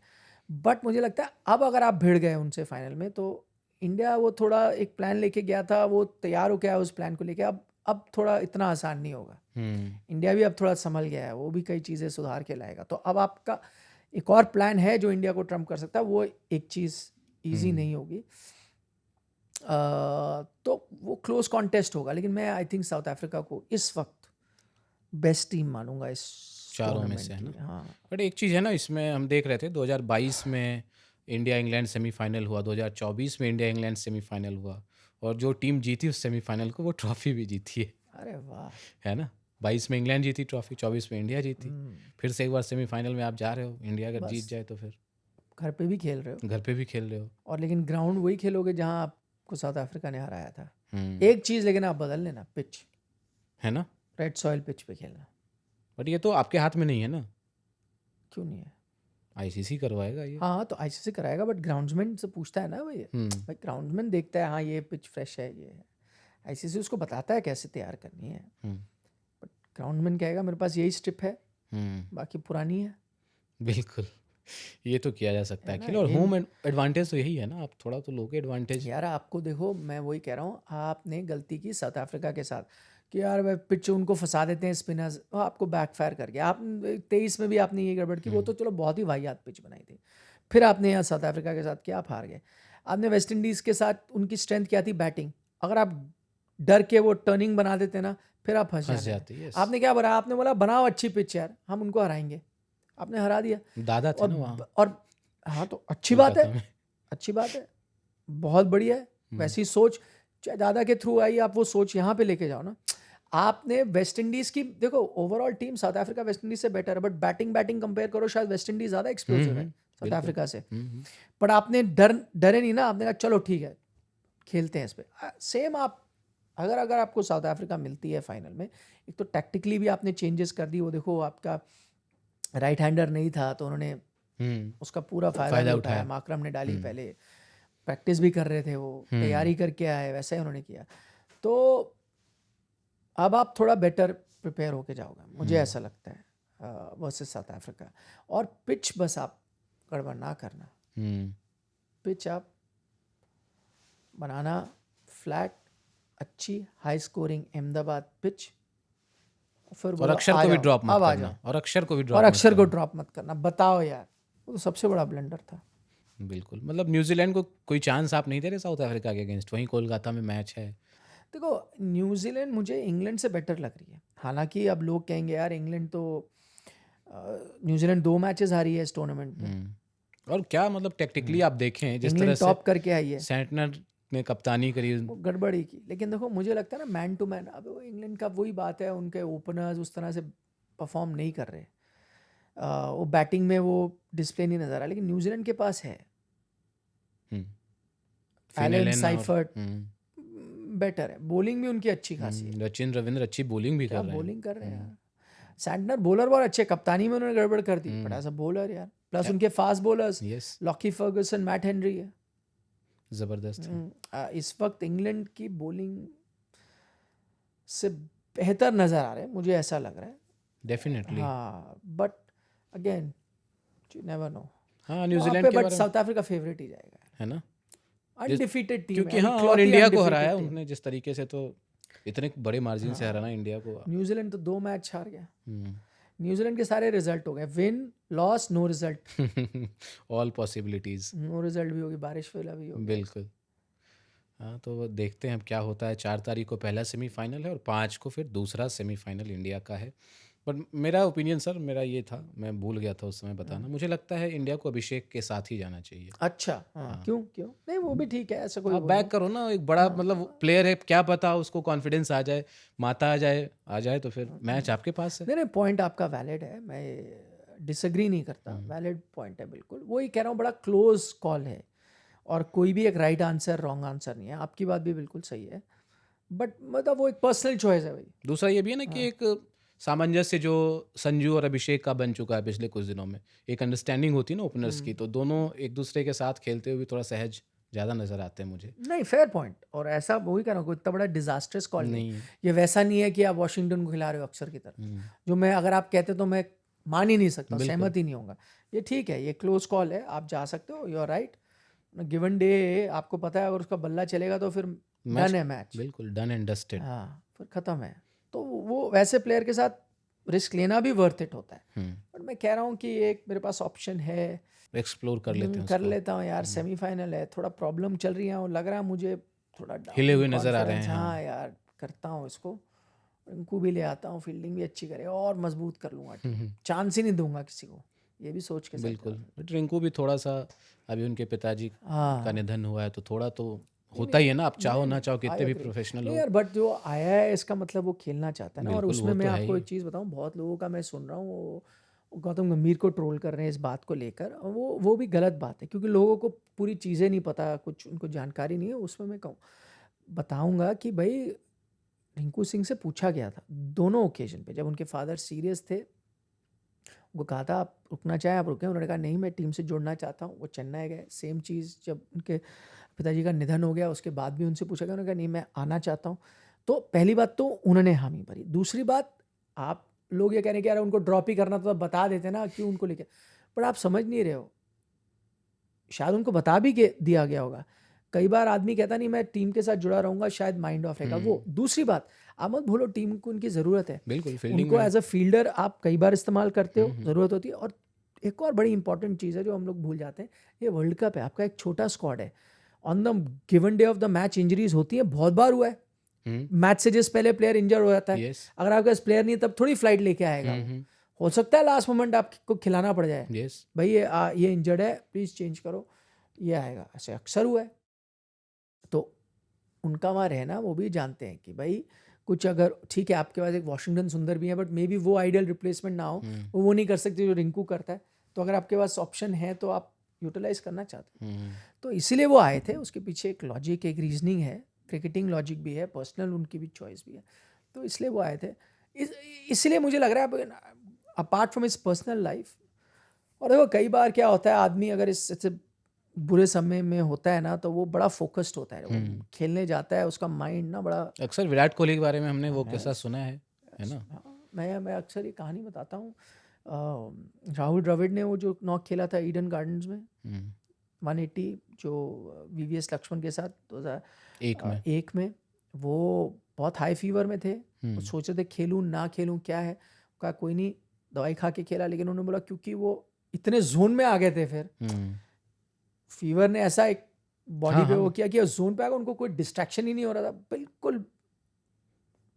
बट मुझे लगता है अब अगर आप भिड़ गए उनसे फाइनल में, तो इंडिया वो थोड़ा एक प्लान लेके गया था, वो तैयार हो गया उस प्लान को लेके, अब थोड़ा इतना आसान नहीं होगा। इंडिया भी अब थोड़ा संभल गया है, वो भी कई चीज़ें सुधार के लाएगा, तो अब आपका एक और प्लान है जो इंडिया को ट्रम्प कर सकता है, वो एक चीज़ ईजी नहीं होगी, तो वो क्लोज कॉन्टेस्ट होगा। लेकिन मैं आई थिंक साउथ अफ्रीका को इस वक्त बेस्ट टीम मानूंगा इस चारों में से, है ना। हाँ बट एक चीज़ है ना, इसमें हम देख रहे थे 2022 में इंडिया इंग्लैंड सेमीफाइनल हुआ, 2024 में इंडिया इंग्लैंड सेमीफाइनल हुआ, और जो टीम जीती उस सेमीफाइनल को वो ट्रॉफी भी जीती है। अरे वाह, है ना, 22 में इंग्लैंड जीती ट्रॉफी, 24 में इंडिया जीती, फिर से एक बार सेमीफाइनल में आप जा रहे हो, इंडिया अगर जीत जाए तो फिर घर पे भी खेल रहे हो, घर पे भी खेल रहे हो, और लेकिन ग्राउंड वही खेलोगे जहां आपको साउथ अफ्रीका ने हराया था। एक चीज़ लेकिन आप बदल लेना, पिच, है ना, रेड सॉइल पिच पे खेलना। बट ये तो आपके हाथ में नहीं है ना, क्यों नहीं है? ICC करवाएगा ये। हाँ तो ICC कराएगा, बट ग्राउंड्समैन से पूछता है ना भाई ग्राउंड्समैन देखता है, हाँ ये पिच फ्रेश है, ये है, ICC उसको बताता है कैसे तैयार करनी है, बट ग्राउंडमैन कहेगा मेरे पास यही स्ट्रिप है, बाकी पुरानी है। बिल्कुल, ये तो किया जा सकता है खेल, और होम एडवांटेज तो यही है ना, आप थोड़ा तो लोगे एडवांटेज। यार आपको देखो, मैं वही कह रहा हूँ, आपने गलती की साउथ अफ्रीका के साथ कि यार वह पिच उनको फंसा देते हैं स्पिनर्स, आपको बैकफायर कर गया। आप 23 में भी आपने ये गड़बड़ की, वो तो चलो बहुत ही वाहियात पिच बनाई थी, फिर आपने यहाँ साउथ अफ्रीका के साथ किया, आप हार गए। आपने वेस्ट इंडीज़ के साथ उनकी स्ट्रेंथ क्या थी? बैटिंग। अगर आप डर के वो टर्निंग बना देते ना, फिर आप फंस जाते हैं। yes. आपने क्या बनाया? आपने बोला बनाओ अच्छी पिच यार, हम उनको हराएंगे। आपने हरा दिया। दादा थे ना वहाँ और हाँ, तो अच्छी बात कोलकाता है, में। अच्छी बात है, बहुत बढ़िया है। वैसी सोच चाहे दादा के थ्रू आई, आप वो सोच यहाँ पे लेके जाओ ना। आपने वेस्ट इंडीज की देखो, overall team south Africa West Indies से बेटर है, बट बैटिंग कंपेयर करो, शायद वेस्ट इंडीज ज्यादा एक्सप्लोसिव है साउथ अफ्रीका से। बट आपने डरे नहीं ना, आपने कहा चलो ठीक है खेलते हैं इस पे। सेम आप अगर आपको साउथ अफ्रीका मिलती है फाइनल में, एक तो टैक्टिकली भी आपने चेंजेस कर दी। वो देखो आपका राइट हैंडर नहीं था तो उन्होंने उसका पूरा फायदा उठाया। माकरम ने डाली, पहले प्रैक्टिस भी कर रहे थे, वो तैयारी करके आए, वैसा ही उन्होंने किया। तो अब आप थोड़ा बेटर प्रिपेयर होके जाओगे, मुझे ऐसा लगता है वर्सेस साउथ अफ्रीका। और पिच बस आप गड़बड़ ना करना। पिच आप बनाना फ्लैट, अच्छी हाई स्कोरिंग अहमदाबाद पिच, फिर और अक्षर को भी ड्रॉप मत करना। और अक्षर को ड्रॉप मत करना। बताओ यार, वो तो सबसे बड़ा ब्लंडर था। बिल्कुल, मतलब न्यूजीलैंड को कोई चांस आप नहीं दे रहे साउथ अफ्रीका के अगेंस्ट। वहीं कोलकाता में मैच है। देखो न्यूजीलैंड मुझे इंग्लैंड से बेटर लग रही है। हालांकि अब लोग कहेंगे यार इंग्लैंड तो न्यूजीलैंड 2 मैचेस हारी है इस टूर्नामेंट में। और क्या मतलब टैक्टिकली आप देखें जिस तरह इंग्लैंड से टॉप करके आई है, सेंटनर ने कप्तानी करी, वो गड़बड़ी की। लेकिन देखो मुझे लगता है ना, मैन टू मैन अब इंग्लैंड का वही बात है, उनके ओपनर्स उस तरह से परफॉर्म नहीं कर रहे। वो बैटिंग में वो डिस्प्ले नहीं नजर आ, लेकिन न्यूजीलैंड के पास है एलन साइफर्ट, बेटर है। बॉलिंग भी उनकी अच्छी खासी है। सचिन रविंद्र अच्छी बॉलिंग भी कर रहे हैं। बॉलिंग कर रहे हैं यार। सैंटनर बॉलर बहुत अच्छे, कप्तानी में उन्होंने गड़बड़ कर दी, बड़ा सा बॉलर यार। प्लस उनके fast bowlers Lockie Ferguson, Matt Henry है, जबरदस्त है। इस वक्त इंग्लैंड की बॉलिंग से बेहतर नजर आ रहे हैं, मुझे ऐसा लग रहा है। डेफिनेटली हाँ, but again you never know. हाँ, न्यूजीलैंड के बट साउथ अफ्रीका फेवरेट ही जाएगा, है ना, अनडिफीटेड टीम। क्योंकि हाँ, और इंडिया को हराया उन्होंने जिस तरीके से, तो इतने बड़े मार्जिन से हराना इंडिया को। न्यूजीलैंड तो 2 मैच हार गया। न्यूजीलैंड के सारे रिजल्ट हो गए, win loss no result, all possibilities, no result भी होगी, बारिश वाला भी होगी। बिल्कुल। हाँ, तो देखते हैं अब क्या होता है। 4 तारीख को पहला सेमीफाइनल है और 5 को फिर दूसरा सेमीफाइनल इंडिया का है। बट मेरा ओपिनियन सर, मेरा ये था, मैं भूल गया था उस समय बताना, मुझे लगता है इंडिया को अभिषेक के साथ ही जाना चाहिए। अच्छा, हाँ। क्यों नहीं, वो भी ठीक है, ऐसा कोई आप बैक करो ना, एक बड़ा मतलब प्लेयर है, क्या पता उसको कॉन्फिडेंस आ जाए, माता आ जाए तो फिर मैच आपके पास है। नहीं, पॉइंट आपका वैलिड है, मैं डिसएग्री नहीं करता, वैलिड पॉइंट है बिल्कुल। वही कह रहा हूँ, बड़ा क्लोज कॉल है और कोई भी एक राइट आंसर रॉन्ग आंसर नहीं है। आपकी बात भी बिल्कुल सही है, बट मतलब वो एक पर्सनल चॉइस है भाई। दूसरा ये भी है ना कि एक सामंजस्य जो संजू और अभिषेक का बन चुका है पिछले कुछ दिनों में, एक अंडरस्टैंडिंग होती है ना ओपनर्स की, तो दोनों एक दूसरे के साथ खेलते हुए थोड़ा सहज ज़्यादा नजर आते हैं मुझे। नहीं, फेयर पॉइंट। और ऐसा वही कह रहा हूँ, इतना बड़ा डिजास्टर्स कॉल नहीं है ये। वैसा नहीं है कि आप वॉशिंगटन को खिला रहे हो अक्सर की तरह, जो मैं अगर आप कहते तो मैं मान ही नहीं सकता, सहमत ही नहीं होगा। ये ठीक है, ये क्लोज कॉल है, आप जा सकते हो, you are right. Given day आपको पता है अगर उसका बल्ला चलेगा तो फिर डन है मैच, बिल्कुल डन एंड डस्टेड। हाँ, फिर खत्म है। तो वो वैसे प्लेयर के साथ रिस्क लेना भी वर्थ इट होता है। बट मैं कह रहा हूँ कि एक मेरे पास ऑप्शन है, एक्सप्लोर कर लेता हूँ यार। सेमीफाइनल है, थोड़ा प्रॉब्लम चल रही है, लग रहा है मुझे थोड़ा हिले हुए नजर आ रहे हैं। हाँ यार, करता हूँ इसको, रिंकू भी ले आता हूँ, फील्डिंग भी अच्छी करे और मजबूत कर लूँगा, चांस ही नहीं दूंगा किसी को, ये भी सोच के। बिल्कुल, बट रिंकू भी थोड़ा सा, अभी उनके पिताजी का निधन हुआ है तो थोड़ा तो होता ही है ना, आप चाहो ना चाहो कितने भी प्रोफेशनल हो यार। बट जो आया है इसका मतलब वो खेलना चाहता है ना। और उसमें मैं आपको एक चीज़ बताऊं, बहुत लोगों का मैं सुन रहा हूँ, गौतम गंभीर को ट्रोल कर रहे हैं इस बात को लेकर। वो भी गलत बात है, क्योंकि लोगों को पूरी चीज़ें नहीं पता, कुछ उनको जानकारी नहीं है। उसमें मैं कहूँ बताऊँगा कि भाई रिंकू सिंह से पूछा गया था दोनों ओकेजन पे, जब उनके फादर सीरियस थे, वो कहा था आप रुकना चाहें आप रुकें, उन्होंने कहा नहीं मैं टीम से जुड़ना चाहता हूँ। वो चेन्नई गए। सेम चीज़ जब उनके पिताजी का निधन हो गया उसके बाद भी उनसे पूछा गया, उन्होंने कहा नहीं मैं आना चाहता हूँ। तो पहली बात तो उन्होंने हामी भरी। दूसरी बात, आप लोग ये कहने कि यार उनको ड्रॉप ही करना तो बता देते ना, क्यों उनको लेके, पर आप समझ नहीं रहे हो, शायद उनको बता भी दिया गया होगा। कई बार आदमी कहता नहीं मैं टीम के साथ जुड़ा रहूंगा, शायद माइंड ऑफ रहेगा वो। दूसरी बात, आप मत भूलो टीम को उनकी ज़रूरत है, बिल्कुल, उनको एज अ फील्डर आप कई बार इस्तेमाल करते हो, ज़रूरत होती है। और एक और बड़ी इंपॉर्टेंट चीज़ है जो हम लोग भूल जाते हैं, ये वर्ल्ड कप है, आपका एक छोटा स्क्वाड है, on the given day of the match injuries होती हैं, बहुत बार हुआ है मैच से जिस पहले प्लेयर इंजर हो जाता है, Yes. अगर आपके पास प्लेयर नहीं है तब थोड़ी फ्लाइट लेके आएगा वो। हो सकता है लास्ट मोमेंट आपको खिलाना पड़ जाए, यस भाई ये इंजर्ड है प्लीज़ चेंज करो, ये आएगा, ऐसे अक्सर हुआ है। तो उनका वहाँ रहना, वो भी जानते हैं कि भाई कुछ अगर ठीक है आपके पास एक वॉशिंगटन सुंदर भी है, बट मे बी वो आइडियल रिप्लेसमेंट ना हो, वो नहीं कर सकते जो रिंकू करता है, तो अगर आपके पास ऑप्शन है तो आप यूटिलाइज करना चाहते हैं। तो इसीलिए वो आए थे, उसके पीछे एक लॉजिक, एक रीजनिंग है, क्रिकेटिंग लॉजिक भी है, पर्सनल उनकी भी चॉइस भी है, तो इसलिए वो आए थे। इसलिए मुझे लग रहा है apart from his personal life, और देखो कई बार क्या होता है, आदमी अगर इससे बुरे समय में होता है ना तो वो बड़ा फोकस्ड होता है, वो खेलने जाता है, उसका माइंड ना बड़ा। अक्सर विराट कोहली के बारे में हमने वो कैसा सुना है ना। हाँ, मैं अक्सर ये कहानी बताता हूँ, राहुल द्रविड़ ने वो जो नॉक खेला था ईडन गार्डन्स में 180, जो वीवीएस लक्ष्मण के साथ 2001 में, वो बहुत हाई फीवर में थे, वो सोच रहे थे खेलूँ ना खेलूँ क्या है, कहा कोई नहीं, दवाई खा के खेला, लेकिन उन्होंने बोला क्योंकि वो इतने जोन में आ गए थे, फिर फीवर ने ऐसा एक बॉडी पे वो किया कि जोन पे आ गया, उनको कोई डिस्ट्रैक्शन ही नहीं हो रहा था, बिल्कुल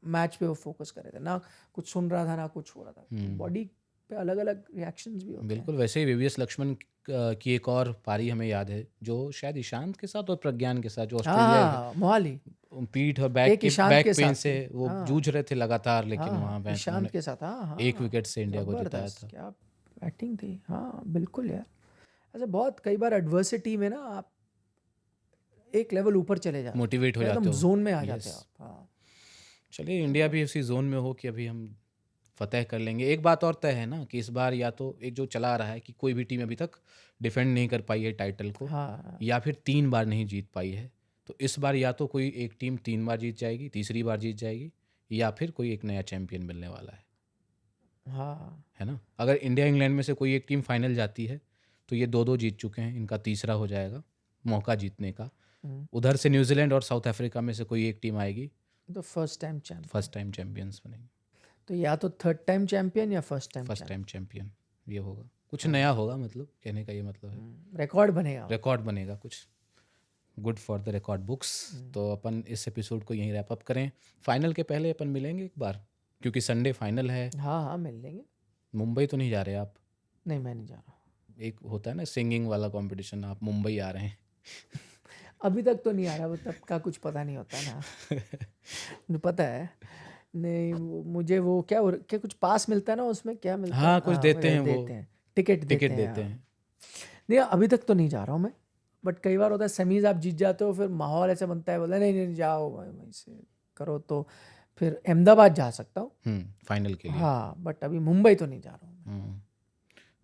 मैच पे वो फोकस कर रहे थे, ना कुछ सुन रहा था ना कुछ हो रहा था, बॉडी पे अलग अलग रिएक्शंस भी होते हैं। बिल्कुल वैसे ही वीवीएस लक्ष्मण की एक और पारी हमें याद है, जो शायद ईशांत के साथ और प्रज्ञान के साथ, जो ऑस्ट्रेलिया मोहाली पीठ और बैक पेन से वो जूझ रहे थे लगातार, लेकिन वहाँ ईशांत के साथ एक विकेट से इंडिया को जिताया था। क्या बैटिंग थी, हाँ बिल्कुल यार, ऐसे बहुत कई बार एडवर्सिटी में ना आप एक लेवल ऊपर चले जाते, मोटिवेट हो जाते हो, जोन में आ जाते हो आप। चलिए इंडिया भी उसी जोन में हो कि अभी हम फतेह कर लेंगे। एक बात और तय है ना कि इस बार या तो एक जो चला रहा है कि कोई भी टीम अभी तक डिफेंड नहीं कर पाई है टाइटल को, या फिर 3 बार नहीं जीत पाई है, तो इस बार या तो कोई एक टीम 3 बार जीत जाएगी, तीसरी बार जीत जाएगी, या फिर कोई एक नया चैंपियन मिलने वाला है। है ना। अगर इंडिया इंग्लैंड में से कोई एक टीम फाइनल जाती है तो ये 2-2 जीत चुके हैं, इनका तीसरा हो जाएगा मौका जीतने का। उधर से न्यूजीलैंड और साउथ अफ्रीका में से कोई एक टीम आएगी तो फर्स्ट टाइम चैंपियंस बनेंगे। तो या तो थर्ड टाइम चैंपियन या फर्स्ट टाइम चैंपियन ये होगा, कुछ नया होगा, मतलब कहने का ये मतलब है रिकॉर्ड बनेगा कुछ good for the record books. तो अपन इस एपिसोड को यहीं रैप अप करें। फाइनल के पहले अपन मिलेंगे एक बार, क्योंकि संडे फाइनल है। हाँ मिल लेंगे। मुंबई तो नहीं जा रहे आप? नहीं, मैं नहीं जा रहा। एक होता है ना सिंगिंग वाला कंपटीशन, आप मुंबई आ रहे हैं। अभी तक तो नहीं आ रहा, तब का कुछ पता नहीं होता ना। मुझे पता है नहीं, मुझे वो क्या कुछ पास मिलता है ना, उसमें क्या मिलता है? हाँ, कुछ देते हैं, वो टिकट देते हैं। नहीं, अभी तक तो नहीं जा रहा हूँ मैं, बट कई बार होता है सेमीज आप जीत जाते हो, फिर माहौल ऐसा बनता है, बोला नहीं जाओ वहीं से करो, तो फिर अहमदाबाद जा सकता हूँ फाइनल के लिए। हाँ, बट अभी मुंबई तो नहीं जा रहा हूँ।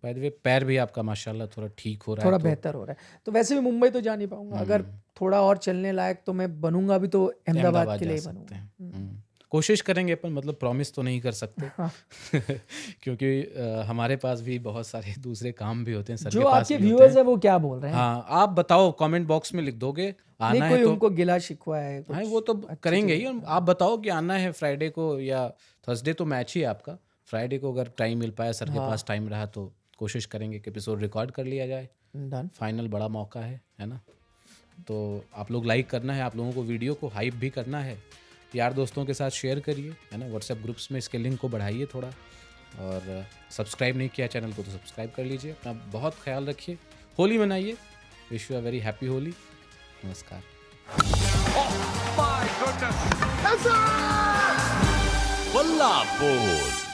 बाय द वे पैर भी आपका माशाल्लाह थोड़ा ठीक हो रहा है, थोड़ा बेहतर हो रहा है, तो वैसे भी मुंबई तो जा नहीं पाऊंगा। अगर थोड़ा और चलने लायक तो मैं बनूंगा भी तो अहमदाबाद के लिए बनूंगा। कोशिश करेंगे अपन, मतलब प्रॉमिस तो नहीं कर सकते। हाँ। क्योंकि हमारे पास भी बहुत सारे दूसरे काम भी होते हैं, सर जो के पास आपके व्यूअर्स हैं वो क्या बोल रहे हैं। हाँ, आप बताओ, कमेंट बॉक्स में लिख दोगे आना है तो उनको गिला शिकवा है हाँ, वो तो करेंगे ही। आप बताओ कि आना है फ्राइडे को या थर्सडे, तो मैच ही आपका फ्राइडे को, अगर टाइम मिल पाया, सर के पास टाइम रहा तो कोशिश करेंगे कि एपिसोड रिकॉर्ड कर लिया जाए। फाइनल बड़ा मौका है ना। तो आप लोग लाइक करना है, आप लोगों को वीडियो को हाइप भी करना है, यार दोस्तों के साथ शेयर करिए, है ना। व्हाट्सएप ग्रुप्स में इसके लिंक को बढ़ाइए थोड़ा, और सब्सक्राइब नहीं किया चैनल को तो सब्सक्राइब कर लीजिए। अपना बहुत ख्याल रखिए, होली मनाइए, wish you a very happy Holi. नमस्कार। बल्ला बोल।